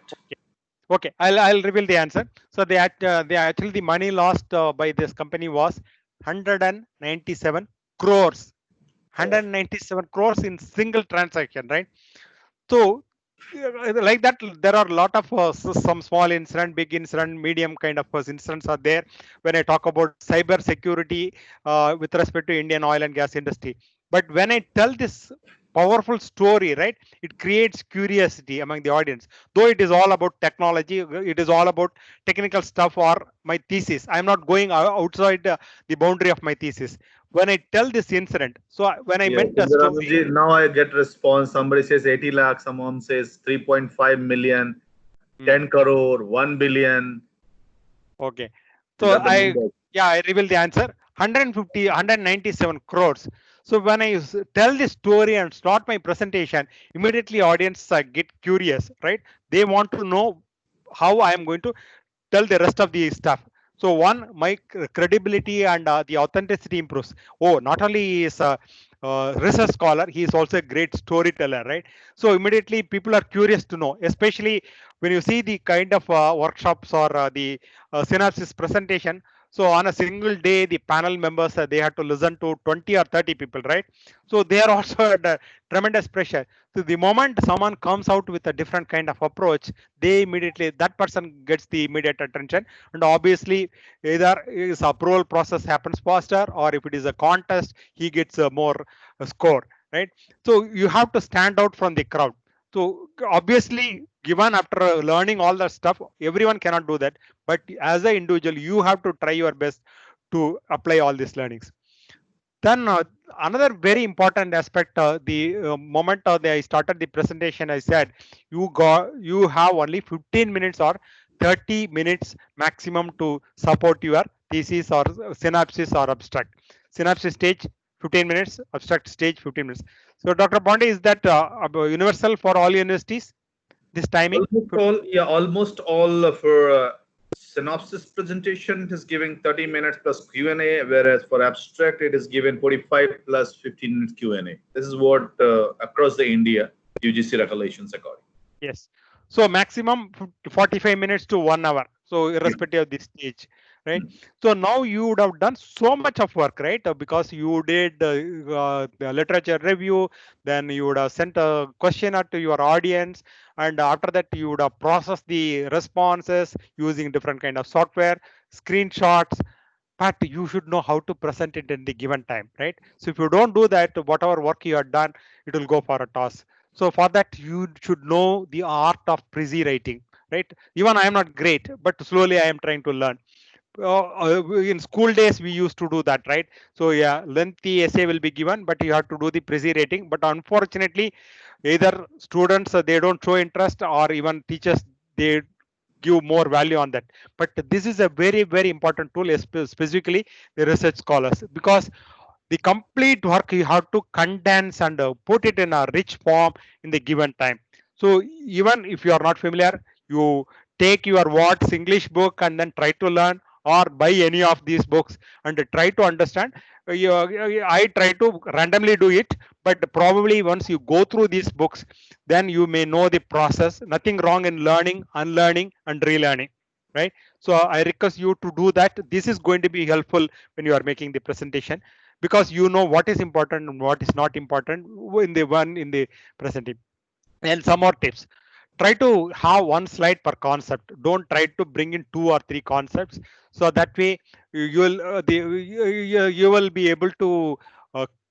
Speaker 2: Okay, I'll reveal the answer. So they actually the money lost by this company was 197 crores. 197 crores in single transaction, right? So like that, there are a lot of some small incident, big incident, medium kind of incidents are there when I talk about cyber security with respect to Indian oil and gas industry. But when I tell this powerful story, right, it creates curiosity among the audience. Though it is all about technology, it is all about technical stuff or my thesis. I'm not going outside the boundary of my thesis. When I tell this incident, so when I
Speaker 1: Yes,
Speaker 2: meant a story,
Speaker 1: Sundararaman, now I get response. Somebody says 80 lakh, someone says 3.5 million, 10 crore, 1 billion.
Speaker 2: okay.
Speaker 1: These
Speaker 2: So
Speaker 1: are the numbers.
Speaker 2: I reveal the answer. 150, 197 crores. So when I tell this story and start my presentation, immediately audience get curious, right? They want to know how I am going to tell the rest of the stuff. So one, my credibility and the authenticity improves. Oh, not only is a research scholar, he is also a great storyteller, right? So immediately people are curious to know, especially when you see the kind of workshops or the synopsis presentation. So on a single day, the panel members they have to listen to 20 or 30 people, right? So they are also under tremendous pressure. So the moment someone comes out with a different kind of approach, they immediately that person gets the immediate attention, and obviously either his approval process happens faster, or if it is a contest, he gets a more score, right? So you have to stand out from the crowd. So obviously, given after learning all that stuff, everyone cannot do that. But as an individual, you have to try your best to apply all these learnings. Then another very important aspect, the moment that I started the presentation, I said you have only 15 minutes or 30 minutes maximum to support your thesis or synopsis or abstract. Synopsis stage 15 minutes, abstract stage 15 minutes. So Dr. Bondi, is that universal for all universities? This timing?
Speaker 1: Almost all for synopsis presentation, it is giving 30 minutes plus Q&A, whereas for abstract, it is given 45 plus 15 minutes Q&A. This is what across the India, UGC regulations according.
Speaker 2: Yes. So maximum 45 minutes to 1 hour. So irrespective of this stage, right? So now you would have done so much of work, right? Because you did the literature review, then you would have sent a questionnaire to your audience, and after that you would have processed the responses using different kind of software, screenshots. But you should know how to present it in the given time, right? So if you don't do that, whatever work you have done, it will go for a toss. So for that, you should know the art of prezi writing, right? Even I am not great, but slowly I am trying to learn. In school days, we used to do that, right? So yeah, lengthy essay will be given, but you have to do the prezi writing. But unfortunately, either students they don't show interest, or even teachers they give more value on that. But this is a very important tool, specifically the research scholars, because the complete work you have to condense and put it in a rich form in the given time. So even if you are not familiar, you take your what's English book and then try to learn, or buy any of these books and try to understand. I try to randomly do it, but probably once you go through these books, then you may know the process. Nothing wrong in learning, unlearning, and relearning, right? So I request you to do that. This is going to be helpful when you are making the presentation, because you know what is important and what is not important in the presenting. And some more tips: try to have one slide per concept. Don't try to bring in 2 or 3 concepts. So that way you will you will be able to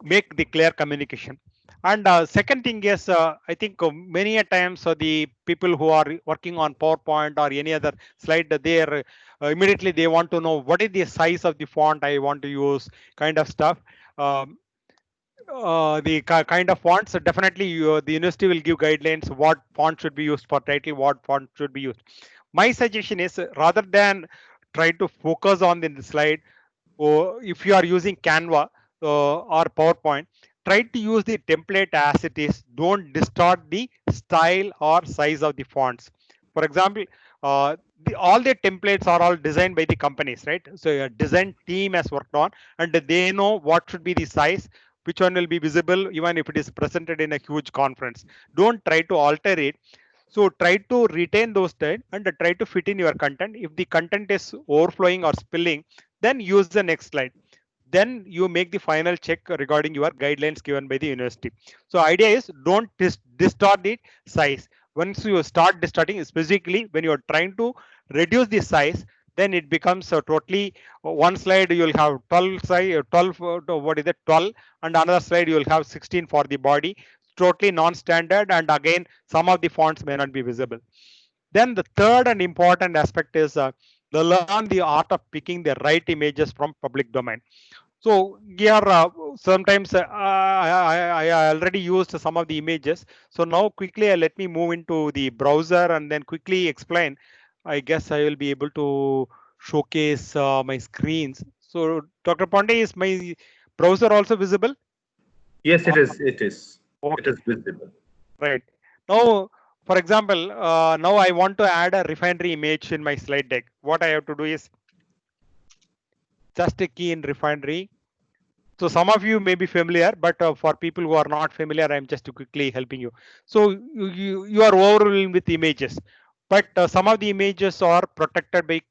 Speaker 2: make the clear communication. And second thing is, I think many a times the people who are working on PowerPoint or any other slide, they are immediately they want to know what is the size of the font I want to use, kind of stuff. Um, the kind of fonts, definitely the university will give guidelines what font should be used for title, what font should be used. My suggestion is, rather than try to focus on the slide, or if you are using Canva or PowerPoint, try to use the template as it is. Don't distort the style or size of the fonts. For example, all the templates are all designed by the companies, right? So a design team has worked on, and they know what should be the size, which one will be visible even if it is presented in a huge conference. Don't try to alter it. So try to retain those time and try to fit in your content. If the content is overflowing or spilling, then use the next slide. Then you make the final check regarding your guidelines given by the university. So idea is, don't distort the size. Once you start distorting, specifically when you are trying to reduce the size, then it becomes totally one slide you will have 12 size, 12 what is it, 12, and another slide you will have 16 for the body, totally non-standard, and again some of the fonts may not be visible. Then the third and important aspect is learn the art of picking the right images from public domain. So here, sometimes I already used some of the images. So now quickly let me move into the browser and then quickly explain. I guess I will be able to showcase my screens. So Dr. Pandey, is my browser also visible?
Speaker 1: Yes, it is. It is. It
Speaker 2: Okay,
Speaker 1: is visible.
Speaker 2: right. Now, for example, now I want to add a refinery image in my slide deck. What I have to do is just a key in refinery. So some of you may be familiar, but for people who are not familiar, I'm just quickly helping you. So you are overwhelmed with images, but some of the images are protected by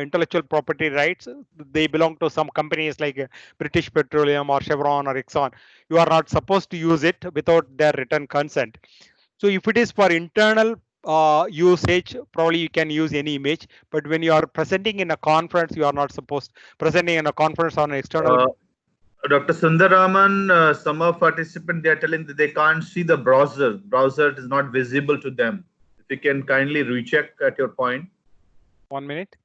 Speaker 2: intellectual property rights. They belong to some companies like British Petroleum or Chevron or Exxon. You are not supposed to use it without their written consent. So if it is for internal usage, probably you can use any image. But when you are presenting in a conference, you are not supposed presenting in a conference on an external.
Speaker 1: Uh, Dr. Sundararaman, some of participants they are telling that they can't see the browser. Browser is not visible to them. If you can kindly recheck at your point.
Speaker 2: 1 minute.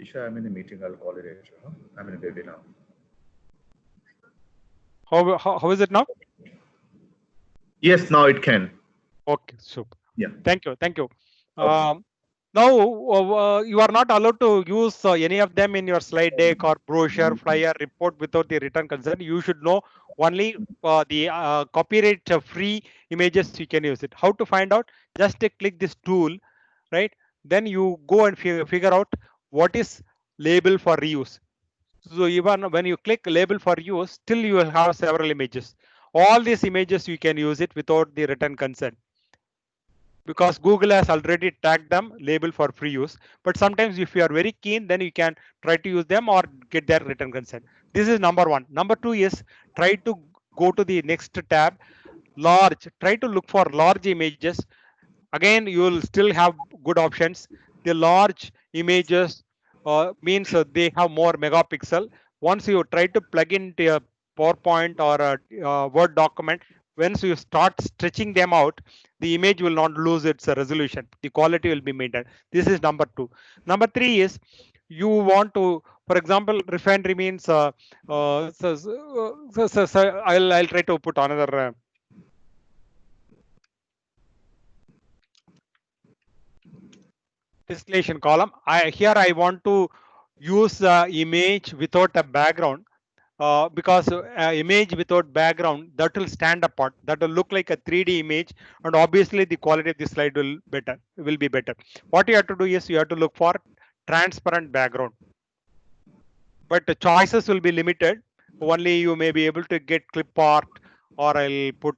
Speaker 1: Isha, I'm in a meeting. I'll call you later. Huh? I'm in a webinar.
Speaker 2: How is it now?
Speaker 1: Yes, now it can.
Speaker 2: Okay, super.
Speaker 1: Yeah.
Speaker 2: Thank you. Thank you.
Speaker 1: Okay.
Speaker 2: Now, you are not allowed to use any of them in your slide deck or brochure, flyer, report without the written consent. You should know only the copyright free images you can use it. How to find out? Just click this tool, right? Then you go and figure out what is label for reuse. So even when you click label for use, still you will have several images. All these images you can use it without the written consent, because Google has already tagged them label for free use. But sometimes if you are very keen, then you can try to use them or get their written consent. This is number one. Number two is try to go to the next tab, large. Try to look for large images. Again, you will still have good options. The large images means they have more megapixel. Once you try to plug into a PowerPoint or a Word document, once you start stretching them out, the image will not lose its resolution. The quality will be maintained. This is number two. Number three is you want to, for example, refinery means. I'll try to put another. Distillation column. Here I want to use image without a background, because image without background, that will stand apart, that will look like a 3D image, and obviously the quality of the slide will be better. What you have to do is you have to look for transparent background, but the choices will be limited. Only you may be able to get clip art, or I'll put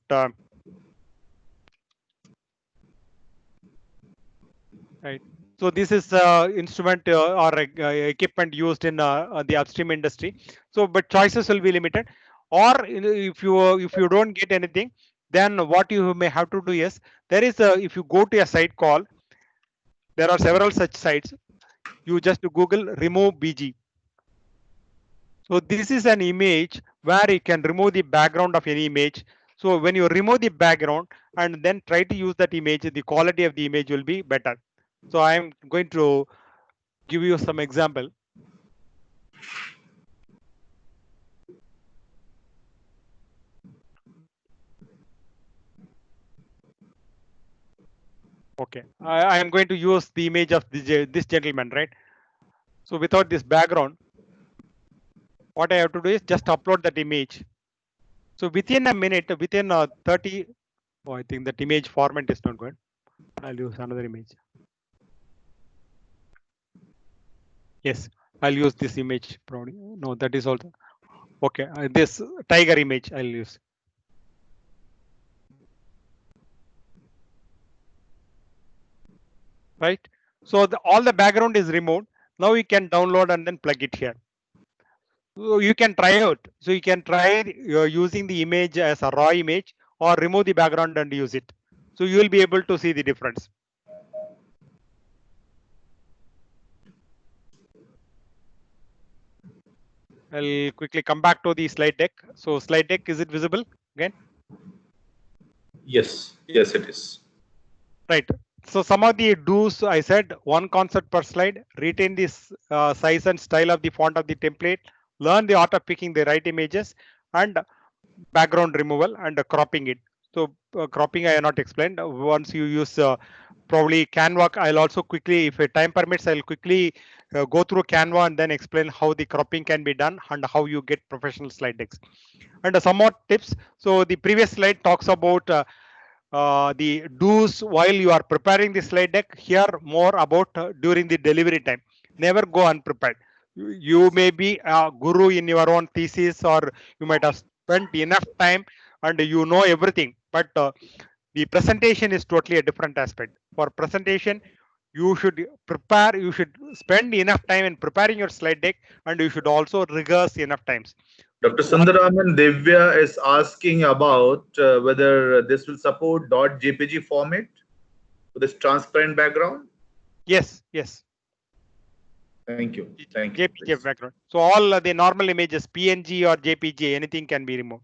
Speaker 2: right. So this is instrument or equipment used in the upstream industry. So, but choices will be limited. Or if you don't get anything, then what you may have to do is there is a, if you go to a site called, there are several such sites. You just Google remove BG. So this is an image where you can remove the background of any image. So when you remove the background and then try to use that image, the quality of the image will be better. So I am going to give you some example. Okay, I am going to use the image of this gentleman, right? So without this background, what I have to do is just upload that image. So within a minute, within 30, oh, I think that image format is not good. I'll use another image. Yes, I'll use this image probably. No, that is also okay. This tiger image I'll use. Right. So all the background is removed. Now you can download and then plug it here. So you can try out. So you can try using the image as a raw image or remove the background and use it. So you will be able to see the difference. I'll quickly come back to the slide deck. So slide deck, is it visible again?
Speaker 1: Yes. Yes, it is.
Speaker 2: Right. So some of the do's, I said one concept per slide, retain this size and style of the font of the template, learn the art of picking the right images, and background removal and cropping it. So cropping I have not explained. Once you use probably Canva, I'll also quickly, if time permits, I'll quickly go through Canva and then explain how the cropping can be done and how you get professional slide decks. And some more tips. So the previous slide talks about the do's while you are preparing the slide deck. Here more about during the delivery time. Never go unprepared. You may be a guru in your own thesis, or you might have spent enough time and you know everything, but the presentation is totally a different aspect. For presentation, you should prepare, you should spend enough time in preparing your slide deck, and you should also rehearse enough times.
Speaker 1: Dr. Sundararaman, Divya is asking about whether this will support .jpg format with this transparent background.
Speaker 2: Yes, yes.
Speaker 1: Thank you. Thank you.
Speaker 2: JPG
Speaker 1: Please.
Speaker 2: background. So all the normal images, PNG or JPG, anything can be removed.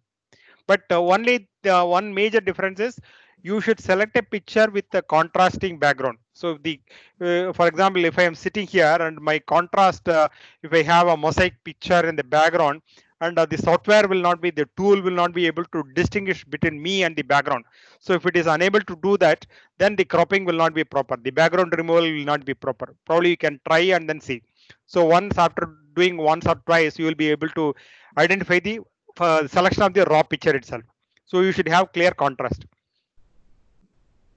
Speaker 2: But only one major difference is you should select a picture with a contrasting background. So the, for example, if I am sitting here and my contrast, if I have a mosaic picture in the background, and the software will not be, the tool will not be able to distinguish between me and the background. So if it is unable to do that, then the cropping will not be proper. The background removal will not be proper. Probably you can try and then see. So once, after doing once or twice, you will be able to identify the selection of the raw picture itself. So you should have clear contrast.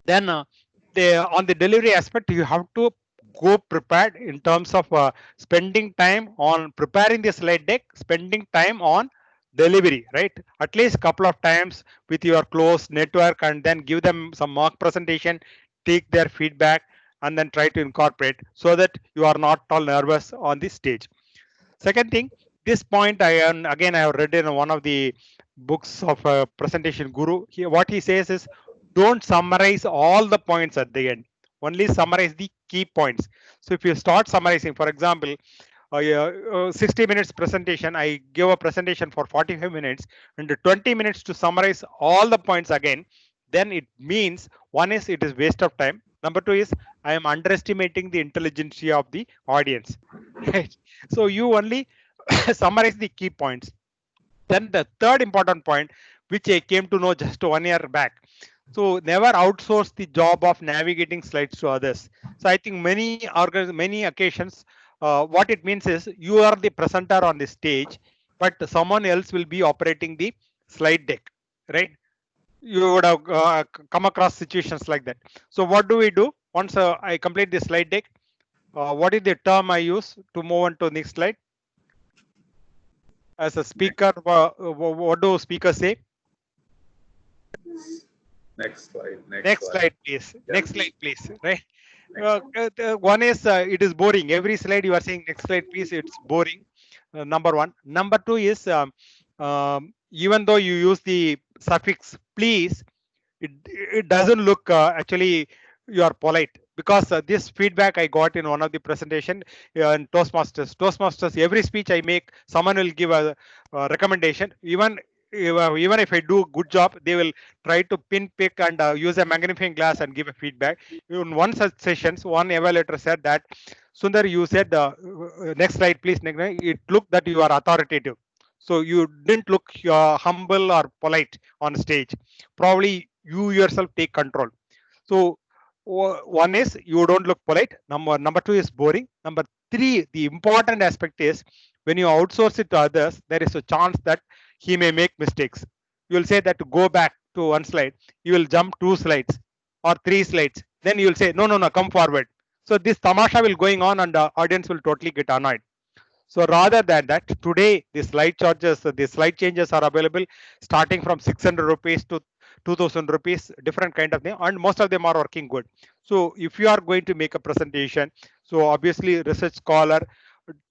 Speaker 2: Then on the delivery aspect, you have to go prepared in terms of spending time on preparing the slide deck, spending time on delivery, right? At least couple of times with your close network, and then give them some mock presentation, take their feedback, and then try to incorporate, so that you are not all nervous on the stage. Second thing, this point again I have read in one of the books of presentation guru. What he says is, don't summarize all the points at the end. Only summarize the key points. So if you start summarizing, for example, 60 minutes presentation, I give a presentation for 45 minutes and 20 minutes to summarize all the points again, then it means, one is it is waste of time. Number two is I am underestimating the intelligence of the audience. Right? So you only summarize the key points. Then the third important point, which I came to know just 1 year back. So never outsource the job of navigating slides to others. So I think many occasions, what it means is you are the presenter on the stage, but someone else will be operating the slide deck, right? You would have come across situations like that. So what do we do once I complete the slide deck? What is the term I use to move on to next slide? As a speaker, what do speakers say?
Speaker 1: Next slide.
Speaker 2: Next slide, please.
Speaker 1: Yeah.
Speaker 2: Next slide, please. Right. One is it is boring. Every slide you are saying next slide, please. It's boring. Number one. Number two is even though you use the suffix please, it doesn't look actually you are polite, because this feedback I got in one of the presentation in Toastmasters. Every speech I make, someone will give a recommendation. Even if I do good job, they will try to pin pick and use a magnifying glass and give a feedback. In one such sessions, one evaluator said that, Sundar, you said next slide, please. It looked that you are authoritative. So you didn't look humble or polite on stage. Probably you yourself take control. So one is you don't look polite. Number two is boring. Number three, the important aspect is when you outsource it to others, there is a chance that he may make mistakes. You will say that to go back to one slide, you will jump 2 slides or 3 slides. Then you will say, no, come forward. So this tamasha will going on and the audience will totally get annoyed. So rather than that, today the slide charges, the slide changes are available starting from 600 rupees to 2000 rupees, different kind of thing, and most of them are working good. So if you are going to make a presentation, so obviously research scholar,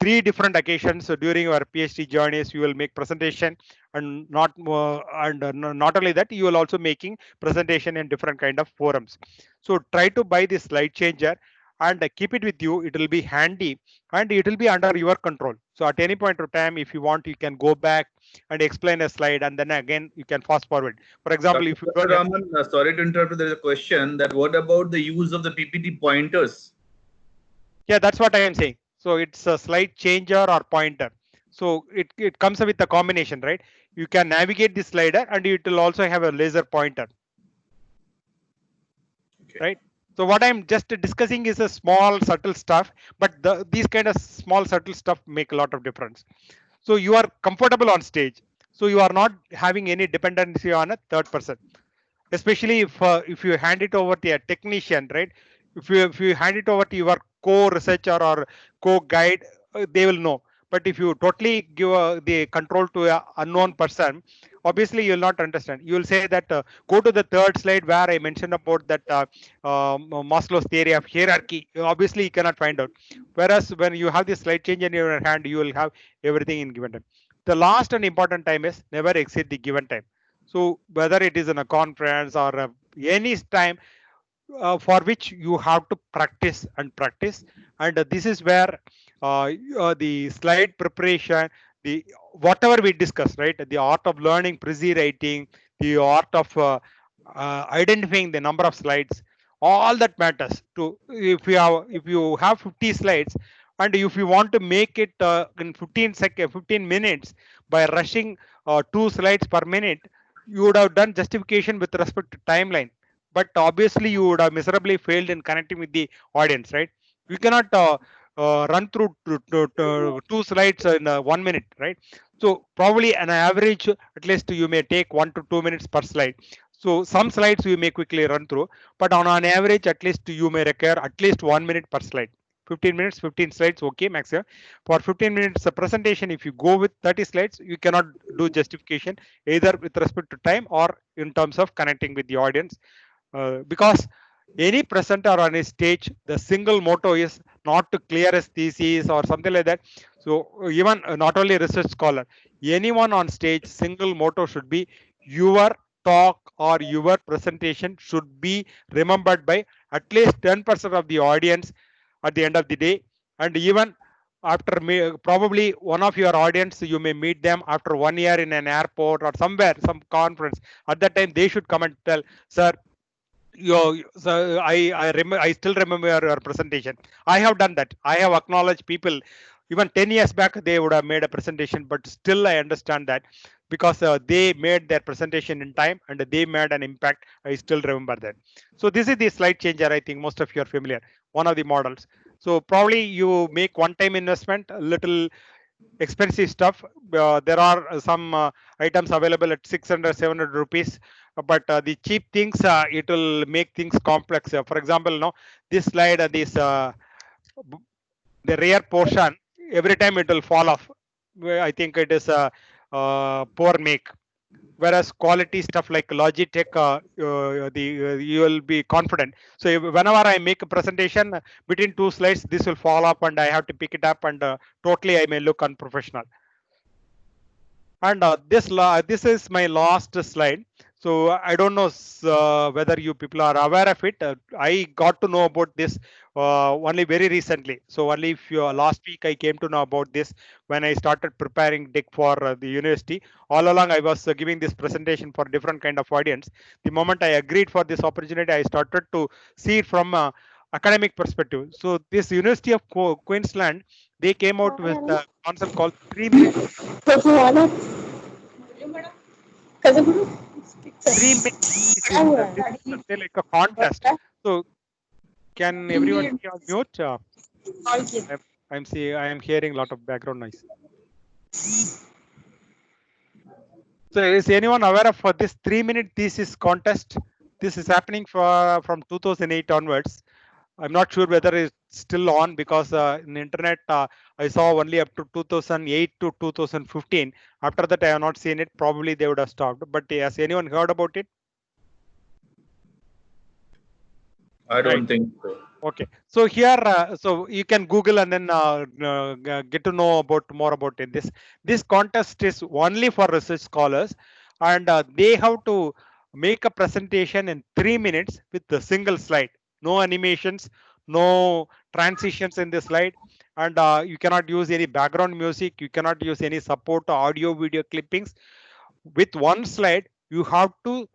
Speaker 2: 3 different occasions during your PhD journeys, you will make presentation, and not only that, you will also making presentation in different kind of forums. So try to buy this slide changer and keep it with you. It will be handy and it will be under your control. So at any point of time, if you want, you can go back and explain a slide, and then again you can fast forward. For example, if you
Speaker 1: Dr.
Speaker 2: don't
Speaker 1: Raman, sorry to interrupt. There is a question that what about the use of the PPT pointers?
Speaker 2: Yeah, that's what I am saying. So it's a slide changer or pointer. So it comes with a combination, right? You can navigate the slider and it will also have a laser pointer. Okay. Right? So what I'm just discussing is a small subtle stuff, but these kind of small subtle stuff make a lot of difference. So you are comfortable on stage. So you are not having any dependency on a third person, especially if you hand it over to a technician, right? If you hand it over to your co-researcher or co-guide, they will know. But if you totally give the control to an unknown person, obviously you will not understand. You will say that go to the third slide where I mentioned about that Maslow's theory of hierarchy. Obviously you cannot find out. Whereas when you have the slide change in your hand, you will have everything in given time. The last and important time is never exceed the given time. So whether it is in a conference or any time for which you have to practice and practice, and this is where the slide preparation, the whatever we discuss, right? The art of learning, prezi writing, the art of identifying the number of slides, All that matters. To if you have 50 slides, and if you want to make it in 15 minutes by rushing 2 slides per minute, you would have done justification with respect to timeline, but obviously you would have miserably failed in connecting with the audience, right? You cannot run through 2 slides in 1 minute, right? So probably an average, at least you may take 1 to 2 minutes per slide. So some slides you may quickly run through, but on an average, at least you may require at least 1 minute per slide. 15 minutes, 15 slides, okay, maximum. For 15 minutes presentation, if you go with 30 slides, you cannot do justification either with respect to time or in terms of connecting with the audience, because any presenter on a stage, the single motto is not to clear his thesis or something like that. So even not only research scholar, anyone on stage, single motto should be your talk or your presentation should be remembered by at least 10% of the audience at the end of the day. And even after probably one of your audience, you may meet them after 1 year in an airport or somewhere, some conference. At that time, they should come and tell, sir, so I still remember your presentation. I have done that. I have acknowledged people. Even 10 years back, they would have made a presentation, but still I understand that because they made their presentation in time and they made an impact. I still remember that. So this is the slide changer. I think most of you are familiar. One of the models. So probably you make one-time investment, a little expensive stuff. There are some items available at 600, 700 rupees, but the cheap things, it will make things complex. For example, no, this slide, this the rear portion, every time it will fall off. I think it is a poor make. Whereas quality stuff like Logitech, you will be confident. So whenever I make a presentation between 2 slides, this will fall up and I have to pick it up, and totally I may look unprofessional. And this is my last slide. So I don't know whether you people are aware of it. I got to know about this only very recently. So only if last week I came to know about this when I started preparing deck for the university. All along I was giving this presentation for different kind of audience. The moment I agreed for this opportunity, I started to see it from academic perspective. So this University of Queensland, they came out with a concept called 3 minute. 3 minutes. It is this is say like a contest. So can everyone be on mute? I am hearing a lot of background noise. So is anyone aware of this 3-minute thesis contest? This is happening from 2008 onwards. I'm not sure whether it's still on because in the internet I saw only up to 2008 to 2015. After that, I have not seen it. Probably they would have stopped. But has anyone heard about it?
Speaker 1: I don't think so.
Speaker 2: Okay, so here, so you can Google and then get to know about more about it. This contest is only for research scholars, and they have to make a presentation in 3 minutes with a single slide. No animations, no transitions in the slide, and you cannot use any background music. You cannot use any support audio, video clippings. With one slide, you have to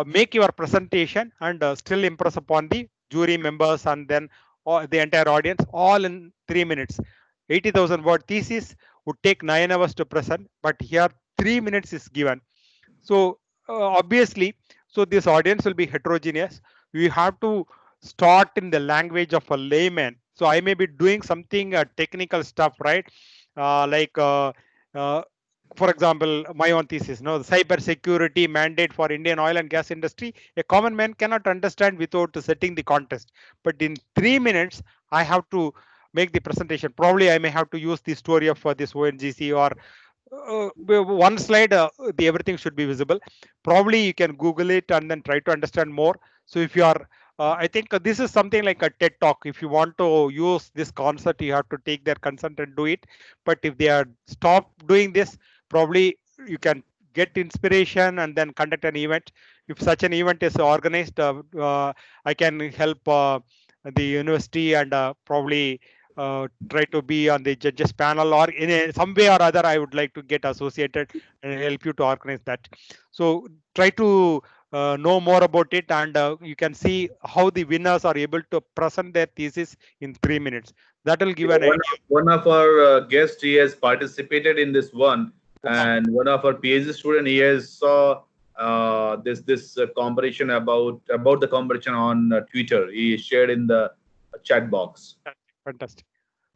Speaker 2: make your presentation and still impress upon the jury members and then the entire audience all in 3 minutes. 80,000 word thesis would take 9 hours to present, but here 3 minutes is given. So obviously, so this audience will be heterogeneous. We have to start in the language of a layman. So I may be doing something technical stuff, right? Like for example, my own thesis, no, the cyber security mandate for Indian oil and gas industry. A common man cannot understand without setting the context. But in 3 minutes, I have to make the presentation. Probably I may have to use the story of this ONGC or one slide, the everything should be visible. Probably you can Google it and then try to understand more. So if you are, I think this is something like a TED talk. If you want to use this concept, you have to take their consent and do it. But if they are stop doing this, probably you can get inspiration and then conduct an event. If such an event is organized, I can help the university and probably try to be on the judges panel, or in some way or other I would like to get associated and help you to organize that. So try to know more about it, and you can see how the winners are able to present their thesis in 3 minutes. That will give an
Speaker 1: One
Speaker 2: idea.
Speaker 1: one of our guests, he has participated in this one, and one of our PhD student, he has saw this competition about the competition on Twitter. He shared in the chat box.
Speaker 2: Fantastic.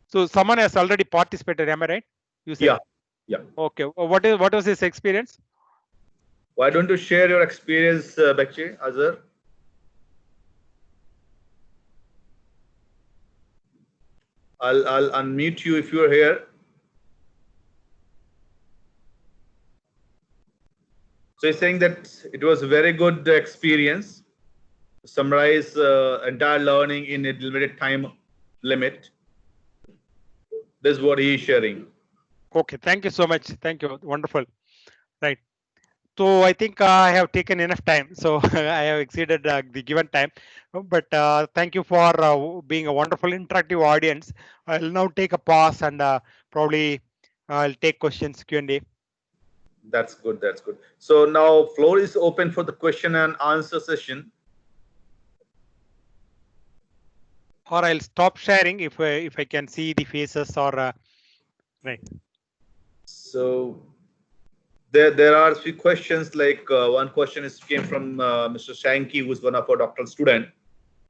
Speaker 2: So someone has already participated. Am I right? You said.
Speaker 1: Yeah, yeah.
Speaker 2: Okay. What was his experience?
Speaker 1: Why don't you share your experience, Bekche, Azhar? I'll unmute you if you're here. So he's saying that it was a very good experience. Summarize entire learning in a limited time limit. This is what he is sharing.
Speaker 2: Okay. Thank you so much. Thank you. Wonderful. Right. So I think I have taken enough time. So I have exceeded the given time. But thank you for being a wonderful interactive audience. I'll now take a pause and probably I'll take questions Q&A.
Speaker 1: That's good. That's good. So now floor is open for the question and answer session.
Speaker 2: Or I'll stop sharing if I can see the faces or right.
Speaker 1: So there are a few questions. Like one question came from Mr. Shanky, who's one of our doctoral student.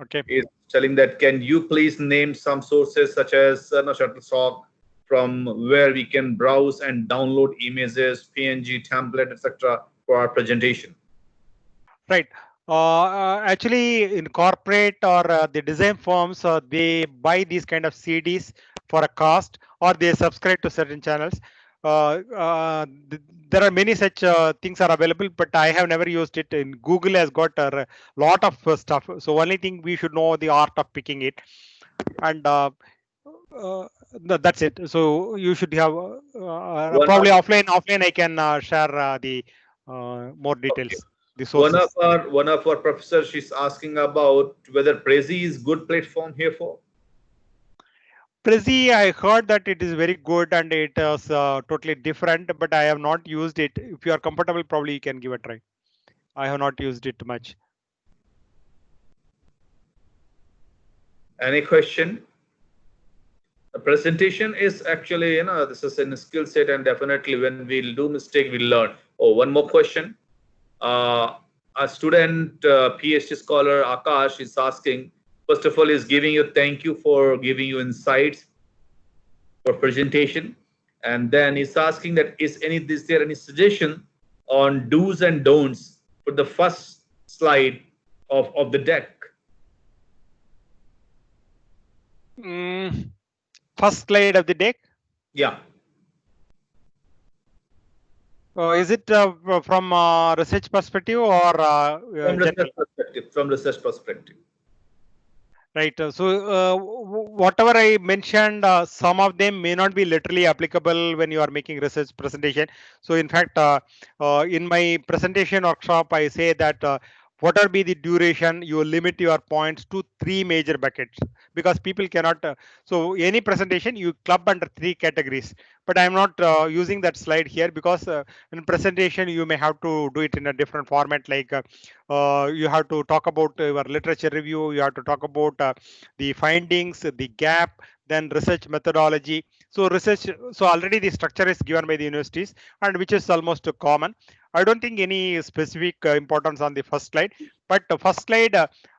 Speaker 2: Okay.
Speaker 1: Is telling that, can you please name some sources such as Shutterstock, from where we can browse and download images, PNG, template, etc. for our presentation?
Speaker 2: Right. Actually, in corporate or the design firms, they buy these kind of CDs for a cost, or they subscribe to certain channels. There are many such things are available, but I have never used it. In Google has got a lot of stuff. So only thing we should know the art of picking it, and that's it. So you should have
Speaker 1: One
Speaker 2: probably
Speaker 1: of,
Speaker 2: offline. Offline, I can share the more
Speaker 1: okay.
Speaker 2: details, the sources.
Speaker 1: One of our professors, she's asking about whether Prezi is good platform here for.
Speaker 2: Prezi, I heard that it is very good and it is totally different, but I have not used it. If you are comfortable, probably you can give a try. I have not used it much.
Speaker 1: Any question? The presentation is actually, this is a skill set, and definitely when we'll do mistake, we'll learn. Oh, one more question. A student, PhD scholar Akash is asking, first of all, is giving you thank you for giving you insights for presentation, and then he's asking that is there any suggestion on do's and don'ts for the first slide of the deck?
Speaker 2: First slide of the deck.
Speaker 1: Yeah.
Speaker 2: Is it from research perspective or
Speaker 1: From research
Speaker 2: general?
Speaker 1: perspective. From research perspective.
Speaker 2: Right. So whatever I mentioned, some of them may not be literally applicable when you are making research presentation. So in fact, in my presentation workshop, I say that whatever be the duration, you limit your points to 3 major buckets, because people cannot. So any presentation you club under 3 categories. But I'm not using that slide here because in presentation you may have to do it in a different format, like you have to talk about your literature review, you have to talk about the findings, the gap, then research methodology. So research, so already the structure is given by the universities, and which is almost common. I don't think any specific importance on the first slide, but the first slide,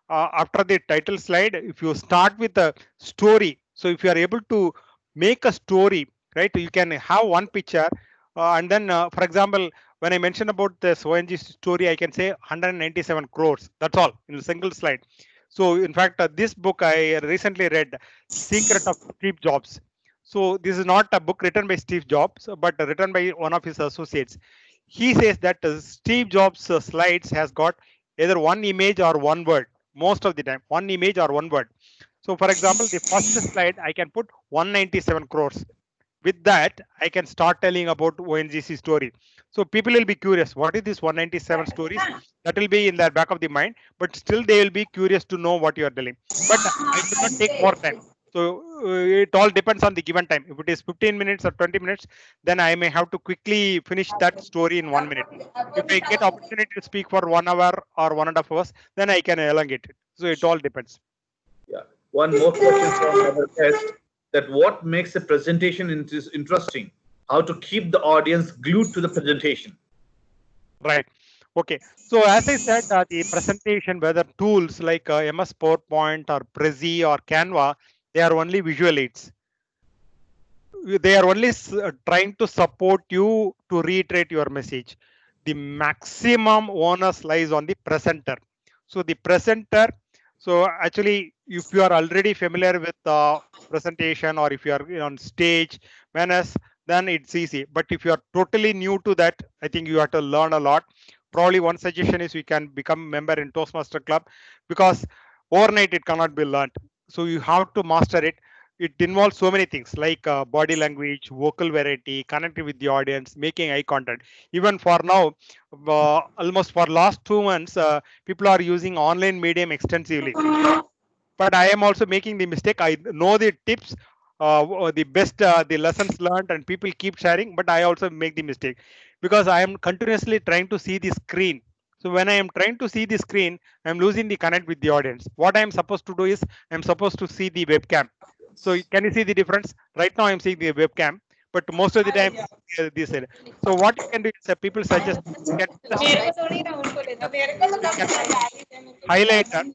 Speaker 2: after the title slide, if you start with a story, so if you are able to make a story, right, you can have one picture, and then for example, when I mention about this ONG story, I can say 197 crores. That's all in a single slide. So in fact, this book I recently read, Secret of Steve Jobs. So this is not a book written by Steve Jobs, but written by one of his associates. He says that Steve Jobs' slides has got either one image or one word. Most of the time, one image or one word. So for example, the first slide, I can put 197 crores. With that, I can start telling about ONGC story. So people will be curious, what is this 197 stories? That will be in the back of the mind, but still they will be curious to know what you are telling. But I should not take more time. So it all depends on the given time. If it is 15 minutes or 20 minutes, then I may have to quickly finish that story in 1 minute. If I get opportunity to speak for 1 hour or 1.5 hours, then I can elongate it. So it all depends.
Speaker 1: Yeah. One more question from our guest: that what makes a presentation interesting? How to keep the audience glued to the presentation?
Speaker 2: Right. Okay. So as I said, the presentation, whether tools like MS PowerPoint or Prezi or Canva, they are only visual aids. They are only trying to support you to reiterate your message. The maximum onus lies on the presenter. So the presenter, so actually, if you are already familiar with presentation, or if you are on stage manners, then it's easy. But if you are totally new to that, I think you have to learn a lot. Probably one suggestion is you can become a member in Toastmaster Club, because overnight it cannot be learned. So you have to master it. It involves so many things like body language, vocal variety, connecting with the audience, making eye contact. Even for now, almost for last 2 months, people are using online medium extensively. But I am also making the mistake. I know the tips, the best, the lessons learned, and people keep sharing. But I also make the mistake because I am continuously trying to see the screen. So when I am trying to see the screen, I am losing the connect with the audience. What I am supposed to do is I am supposed to see the webcam. So can you see the difference? Right now I am seeing the webcam, but most of the time this side. So what you can do is people suggest you can just you can highlight that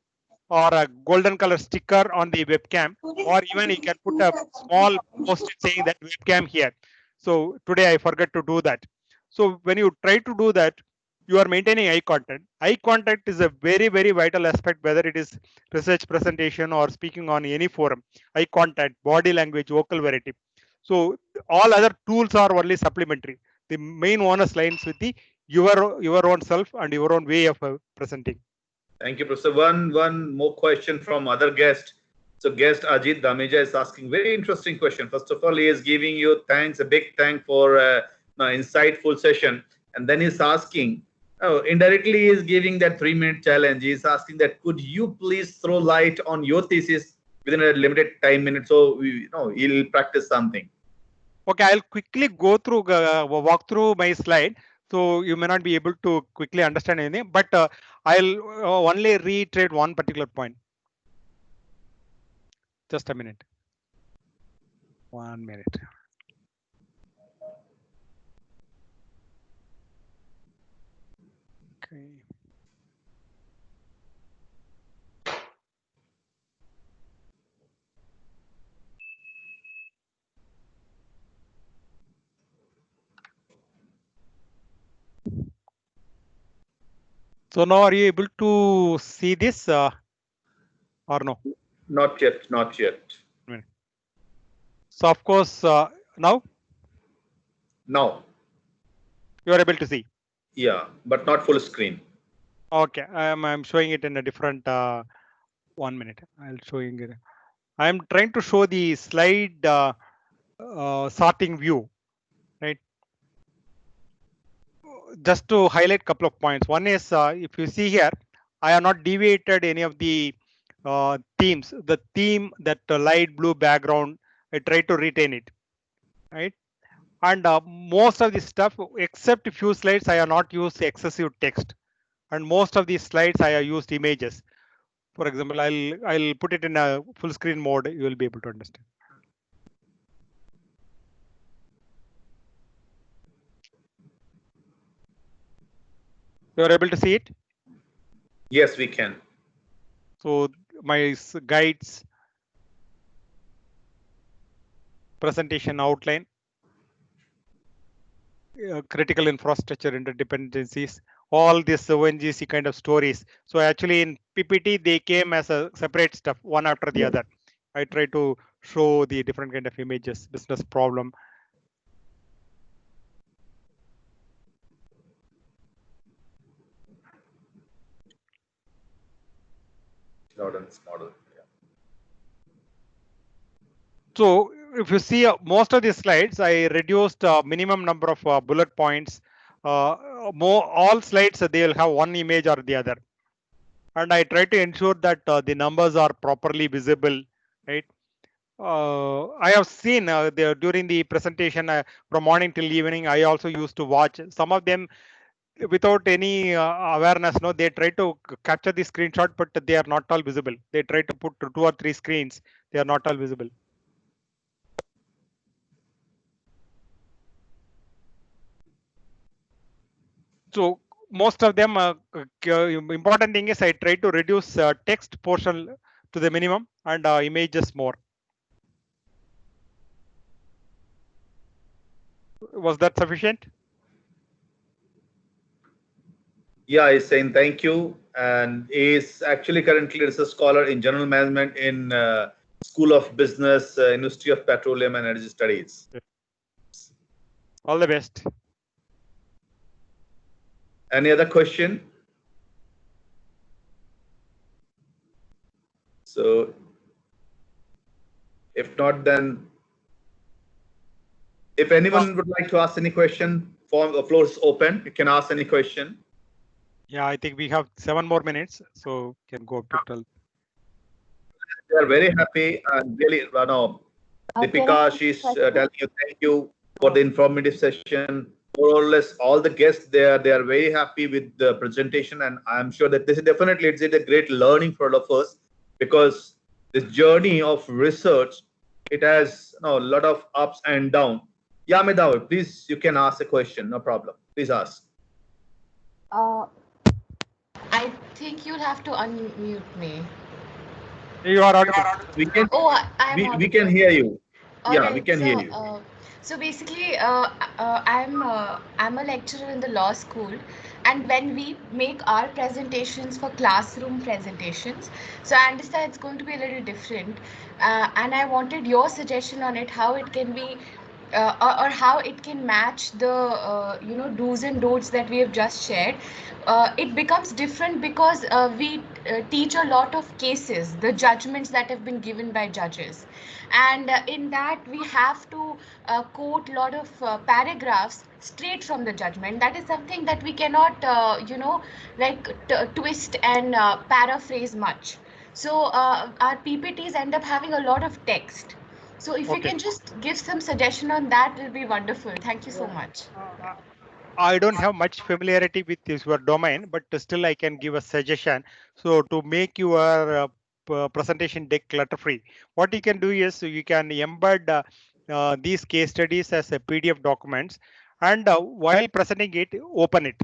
Speaker 2: or a golden color sticker on the webcam, or even you can put a small post saying that webcam here. So today I forgot to do that. So when you try to do that, you are maintaining eye contact. Eye contact is a very, very vital aspect, whether it is research presentation or speaking on any forum. Eye contact, body language, vocal variety. So all other tools are only supplementary. The main onus lines with the your own self and your own way of presenting.
Speaker 1: Thank you, Professor. One more question from other guest. So guest Ajit Dameja is asking very interesting question. First of all, he is giving you thanks, a big thank for insightful session, and then he's asking, oh, indirectly he is giving that 3-minute challenge. He's asking that could you please throw light on your thesis within a limited time minute, so he'll practice something.
Speaker 2: Okay, I'll quickly go through, walk through my slide. So you may not be able to quickly understand anything, but I'll only reiterate one particular point. Just a minute. 1 minute. Okay. So now are you able to see this or no?
Speaker 1: Not yet, not yet.
Speaker 2: So of course, now
Speaker 1: Now.
Speaker 2: you are able to see.
Speaker 1: Yeah, but not full screen.
Speaker 2: Okay, I'm showing it in a different 1 minute. I'll showing it. I'm trying to show the slide sorting view, right? Just to highlight a couple of points. One is, if you see here, I have not deviated any of the themes. The theme, that light blue background, I try to retain it, right? And most of the stuff, except a few slides, I have not used excessive text. And most of these slides, I have used images. For example, I'll put it in a full screen mode. You will be able to understand. You are able to see it?
Speaker 1: Yes, we can.
Speaker 2: So my guides, presentation outline, critical infrastructure interdependencies, all these ONGC kind of stories. So actually in PPT, they came as a separate stuff, one after the other. I try to show the different kind of images, business problem.
Speaker 1: Jordan's model. Yeah.
Speaker 2: So if you see most of these slides, I reduced minimum number of bullet points. All slides, they will have one image or the other. And I try to ensure that the numbers are properly visible, right? I have seen during the presentation from morning till evening. I also used to watch some of them without any awareness. No, they try to capture the screenshot, but they are not all visible. They try to put 2 or 3 screens. They are not all visible. So most of them, important thing is I try to reduce text portion to the minimum and images more. Was that sufficient?
Speaker 1: Yeah, he's saying thank you, and is actually currently a research scholar in general management in School of Business, University of Petroleum and Energy Studies.
Speaker 2: All the best.
Speaker 1: Any other question? So, if not, then if anyone would like to ask any question, the floor is open. You can ask any question.
Speaker 2: Yeah, I think we have 7 more minutes, so can go up to 12.
Speaker 1: We are very happy and really, Deepika, she's telling you thank you for the informative session. More or less, all the guests there, they are very happy with the presentation, and I'm sure that this is definitely it's a great learning for all of us, because this journey of research, it has a lot of ups and downs. Yeah, Medav, please, you can ask a question, no problem. Please ask.
Speaker 4: I think you'll have to unmute me.
Speaker 2: You are audible.
Speaker 1: We can,
Speaker 4: I'm
Speaker 1: we can hear you.
Speaker 4: All
Speaker 1: Yeah,
Speaker 4: right,
Speaker 1: we can hear you.
Speaker 4: So basically, I'm a lecturer in the law school, and when we make our presentations for classroom presentations, so I understand it's going to be a little different, and I wanted your suggestion on it, how it can be. Or how it can match the do's and don'ts that we have just shared. It becomes different because we teach a lot of cases, the judgments that have been given by judges, and in that we have to quote a lot of paragraphs straight from the judgment. That is something that we cannot like twist and paraphrase much. So our ppts end up having a lot of text. So if you
Speaker 2: Okay.
Speaker 4: can just give some suggestion on that, it'll be wonderful. Thank you so much.
Speaker 2: I don't have much familiarity with this your domain, but still I can give a suggestion. So to make your presentation deck clutter free, what you can do is you can embed these case studies as a PDF documents, and while presenting it, open it,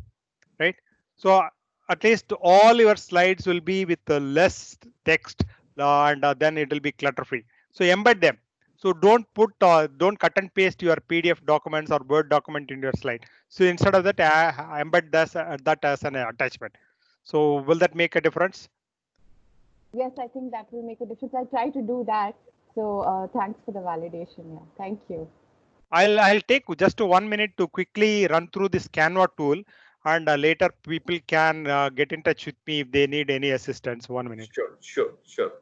Speaker 2: right? So at least all your slides will be with less text, and then it will be clutter free. So embed them. So don't cut and paste your PDF documents or Word document in your slide. So instead of that, embed that as an attachment. So will that make a difference?
Speaker 5: Yes, I think that will make a difference. I try to do that. So thanks for the validation. Yeah, thank you.
Speaker 2: I'll take just 1 minute to quickly run through this Canva tool, and later people can get in touch with me if they need any assistance. 1 minute.
Speaker 1: Sure.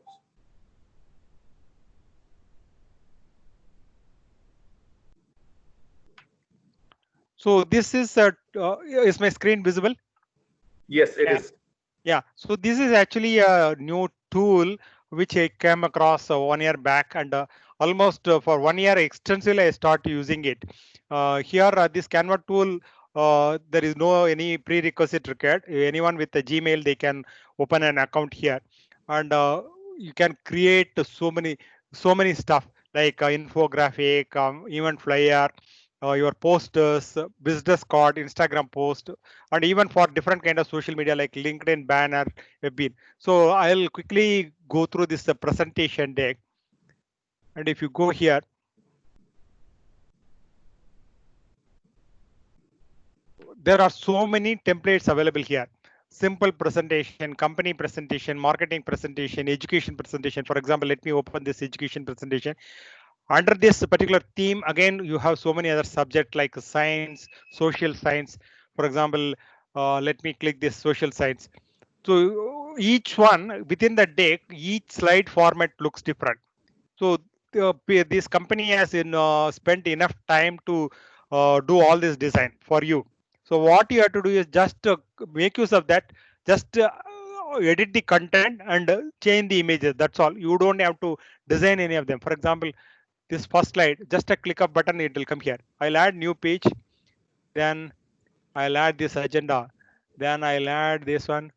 Speaker 2: So this is my screen visible?
Speaker 1: Yes, it is.
Speaker 2: Yeah, so this is actually a new tool which I came across 1 year back, and almost for 1 year extensively I start using it. Here, this Canva tool, there is no any prerequisite required. Anyone with a Gmail, they can open an account here, and you can create so many stuff like infographic, event flyer, your posters, business card, Instagram post, and even for different kind of social media like LinkedIn banner, webin. So I'll quickly go through this presentation deck. And if you go here, there are so many templates available here. Simple presentation, company presentation, marketing presentation, education presentation. For example, let me open this education presentation. Under this particular theme, again, you have so many other subjects like science, social science. For example, let me click this social science. So each one within the deck, each slide format looks different. So this company has spent enough time to do all this design for you. So what you have to do is just make use of that. Just edit the content and change the images. That's all. You don't have to design any of them. For example, this first slide, just a click of button, it will come here. I'll add new page, then I'll add this agenda, then I'll add this one.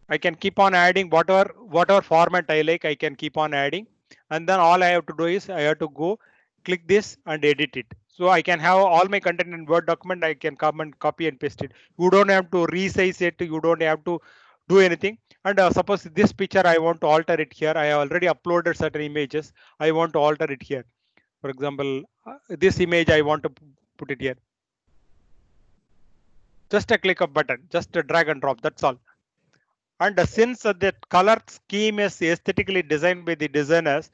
Speaker 2: I can keep on adding whatever format I like. I can keep on adding, and then all I have to do is I have to go click this and edit it. So I can have all my content in Word document. I can come and copy and paste it. You don't have to resize it. You don't have to do anything. And suppose this picture I want to alter it here. I have already uploaded certain images. I want to alter it here. For example, this image I want to put it here. Just a click of button. Just a drag and drop. That's all. And since the color scheme is aesthetically designed by the designers,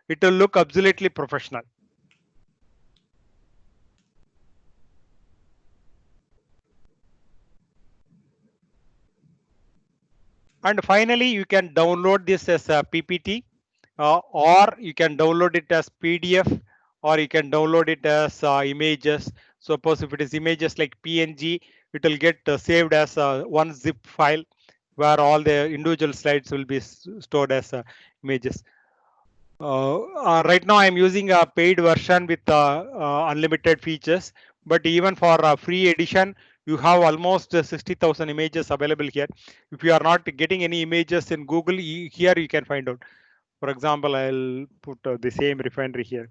Speaker 2: it will look absolutely professional. And finally, you can download this as a PPT, or you can download it as PDF, or you can download it as images. Suppose if it is images like PNG, it will get saved as one zip file where all the individual slides will be stored as images. Right now I'm using a paid version with unlimited features, but even for a free edition, you have almost 60,000 images available here. If you are not getting any images in Google, here you can find out. For example, I'll put the same refinery here.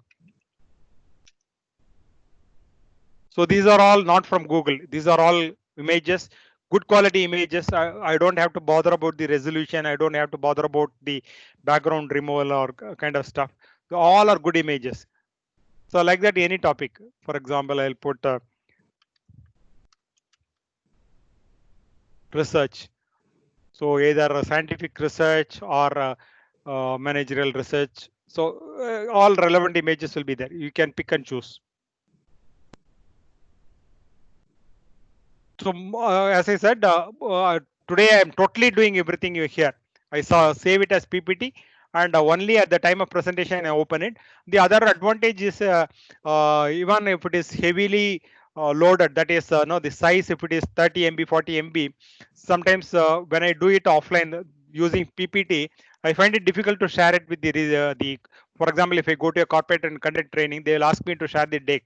Speaker 2: So these are all not from Google. These are all images, good quality images. I don't have to bother about the resolution. I don't have to bother about the background removal or kind of stuff. So all are good images. So like that, any topic. For example, I'll put research. So either scientific research or managerial research. So all relevant images will be there. You can pick and choose. So as I said, today I am totally doing everything here. I saw save it as PPT, and only at the time of presentation I open it. The other advantage is even if it is heavily loaded, that is no, the size, if it is 30 MB, 40 MB, sometimes when I do it offline using PPT, I find it difficult to share it with the. For example, if I go to a corporate and conduct training, they will ask me to share the deck.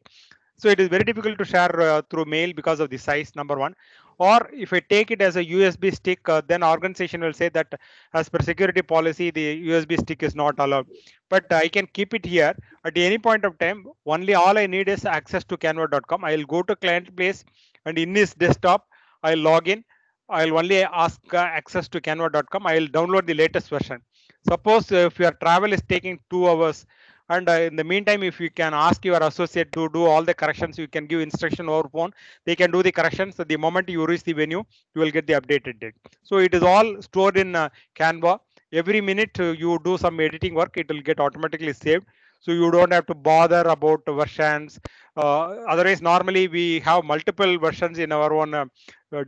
Speaker 2: So it is very difficult to share through mail because of the size, number one. Or if I take it as a USB stick, then organization will say that as per security policy, the USB stick is not allowed. But I can keep it here at any point of time. Only all I need is access to canva.com. I'll go to client place, and in this desktop, I'll log in. I'll only ask access to canva.com. I'll download the latest version. Suppose if your travel is taking 2 hours, and in the meantime, if you can ask your associate to do all the corrections, you can give instruction over phone. They can do the corrections. So the moment you reach the venue, you will get the updated date. So it is all stored in Canva. Every minute you do some editing work, it will get automatically saved. So you don't have to bother about versions. Otherwise, normally we have multiple versions in our own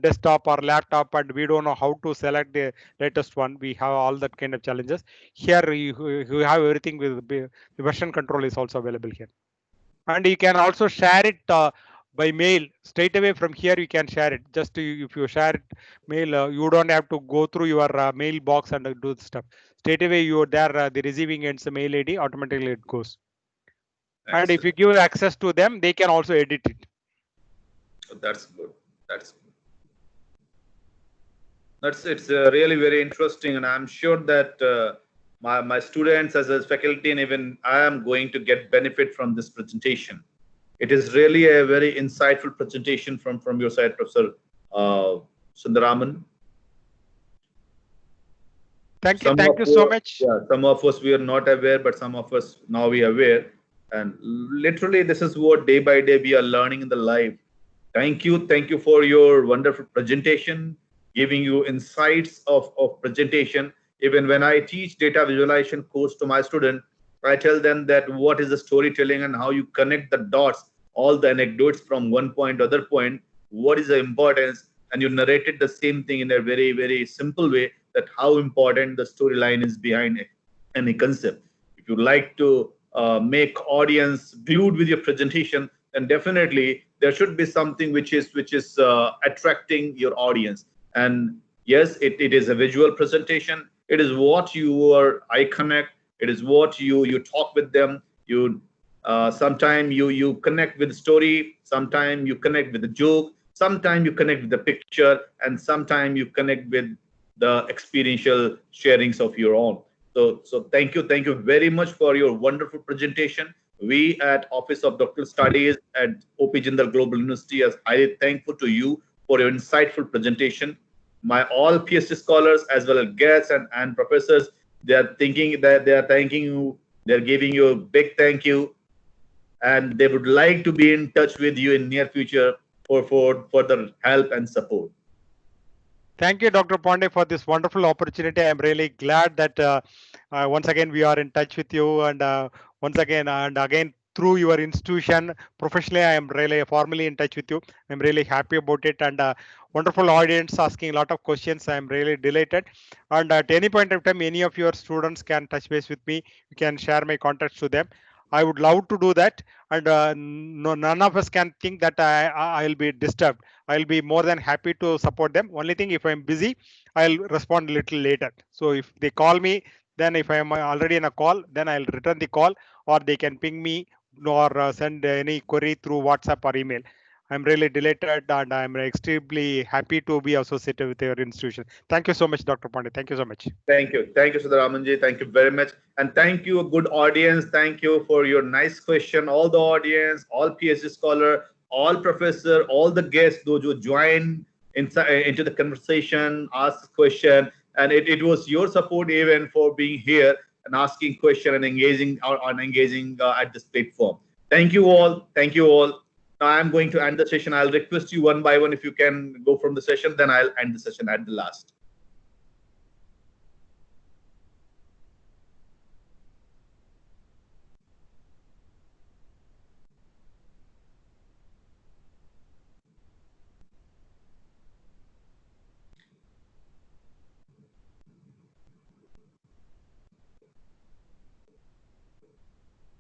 Speaker 2: desktop or laptop, and we don't know how to select the latest one. We have all that kind of challenges. Here you have everything with the version control is also available here. And you can also share it by mail straight away from here. You can share it. Just if you share it mail, you don't have to go through your mailbox and do the stuff. Straight away you're there, the receiving ends mail ID, automatically it goes. And if you give access to them, they can also edit it.
Speaker 1: That's good. It's really very interesting, and I'm sure that my students as a faculty and even I am going to get benefit from this presentation. It is really a very insightful presentation from your side, Professor Sundararaman.
Speaker 2: Thank you so much.
Speaker 1: Yeah, some of us we are not aware, but some of us now we are aware. And literally, this is what day by day we are learning in the life. Thank you for your wonderful presentation, giving you insights of presentation. Even when I teach data visualization course to my student, I tell them that what is the storytelling and how you connect the dots, all the anecdotes from one point to other point, what is the importance, and you narrated the same thing in a very, very simple way, that how important the storyline is behind any concept. If you like to make audience glued with your presentation, then definitely there should be something which is attracting your audience. And Yes, it is a visual presentation. It is what your eye connect. It is what you talk with them. You sometime you connect with the story. Sometime you connect with the joke. Sometime you connect with the picture, and sometime you connect with the experiential sharings of your own. So thank you very much for your wonderful presentation. We at Office of Doctoral Studies at OP Jindal Global University are highly thankful to you for your insightful presentation. My all PhD scholars as well as guests and professors, they are thinking that they are thanking you, they're giving you a big thank you, and they would like to be in touch with you in near future for further help and support.
Speaker 2: Thank you, Dr. Pandey, for this wonderful opportunity. I'm really glad that once again we are in touch with you, and once again and again through your institution professionally, I am really formally in touch with you. I'm really happy about it, and wonderful audience asking a lot of questions. I'm really delighted. And at any point of time, any of your students can touch base with me. You can share my contacts to them. I would love to do that, and no, none of us can think that I'll be disturbed. I'll be more than happy to support them. Only thing, if I'm busy, I'll respond a little later. So if they call me, then if I am already in a call, then I'll return the call, or they can ping me or send any query through WhatsApp or email. I'm really delighted and I'm extremely happy to be associated with your institution. Thank you so much, Dr. Pandey. Thank you so much.
Speaker 1: Thank you. Thank you, Sundararamanji. Thank you very much. And thank you, good audience. Thank you for your nice question. All the audience, all PhD scholar, all professor, all the guests, those who join into the conversation, ask question. And it was your support even for being here and asking question and engaging on engaging at this platform. Thank you all. Thank you all. Now I'm going to end the session. I'll request you one by one if you can go from the session, then I'll end the session at the last.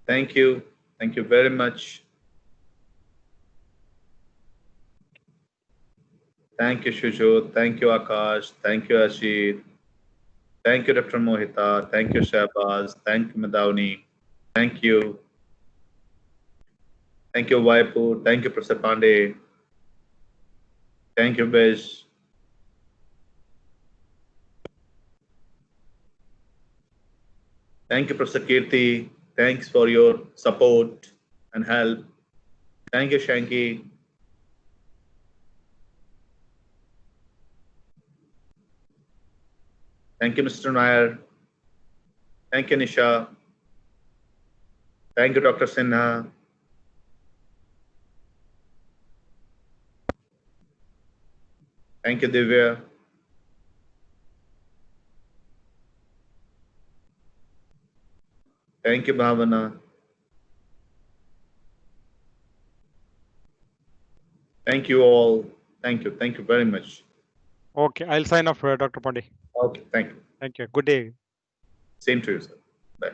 Speaker 1: Thank you. Thank you very much. Thank you, Shujot. Thank you, Akash. Thank you, Ashit. Thank you, Dr. Mohita. Thank you, Shahbaz. Thank you, Madhavni. Thank you. Thank you, Vaipu. Thank you, Professor Pandey. Thank you, Besh. Thank you, Professor Kirti. Thanks for your support and help. Thank you, Shanky. Thank you, Mr. Nair. Thank you, Nisha. Thank you, Dr. Sinha. Thank you, Divya. Thank you, Bhavana. Thank you all. Thank you. Thank you very much.
Speaker 2: Okay, I'll sign off, Dr. Pandey.
Speaker 1: Okay, thank you.
Speaker 2: Thank you. Good day.
Speaker 1: Same to you, sir. Bye.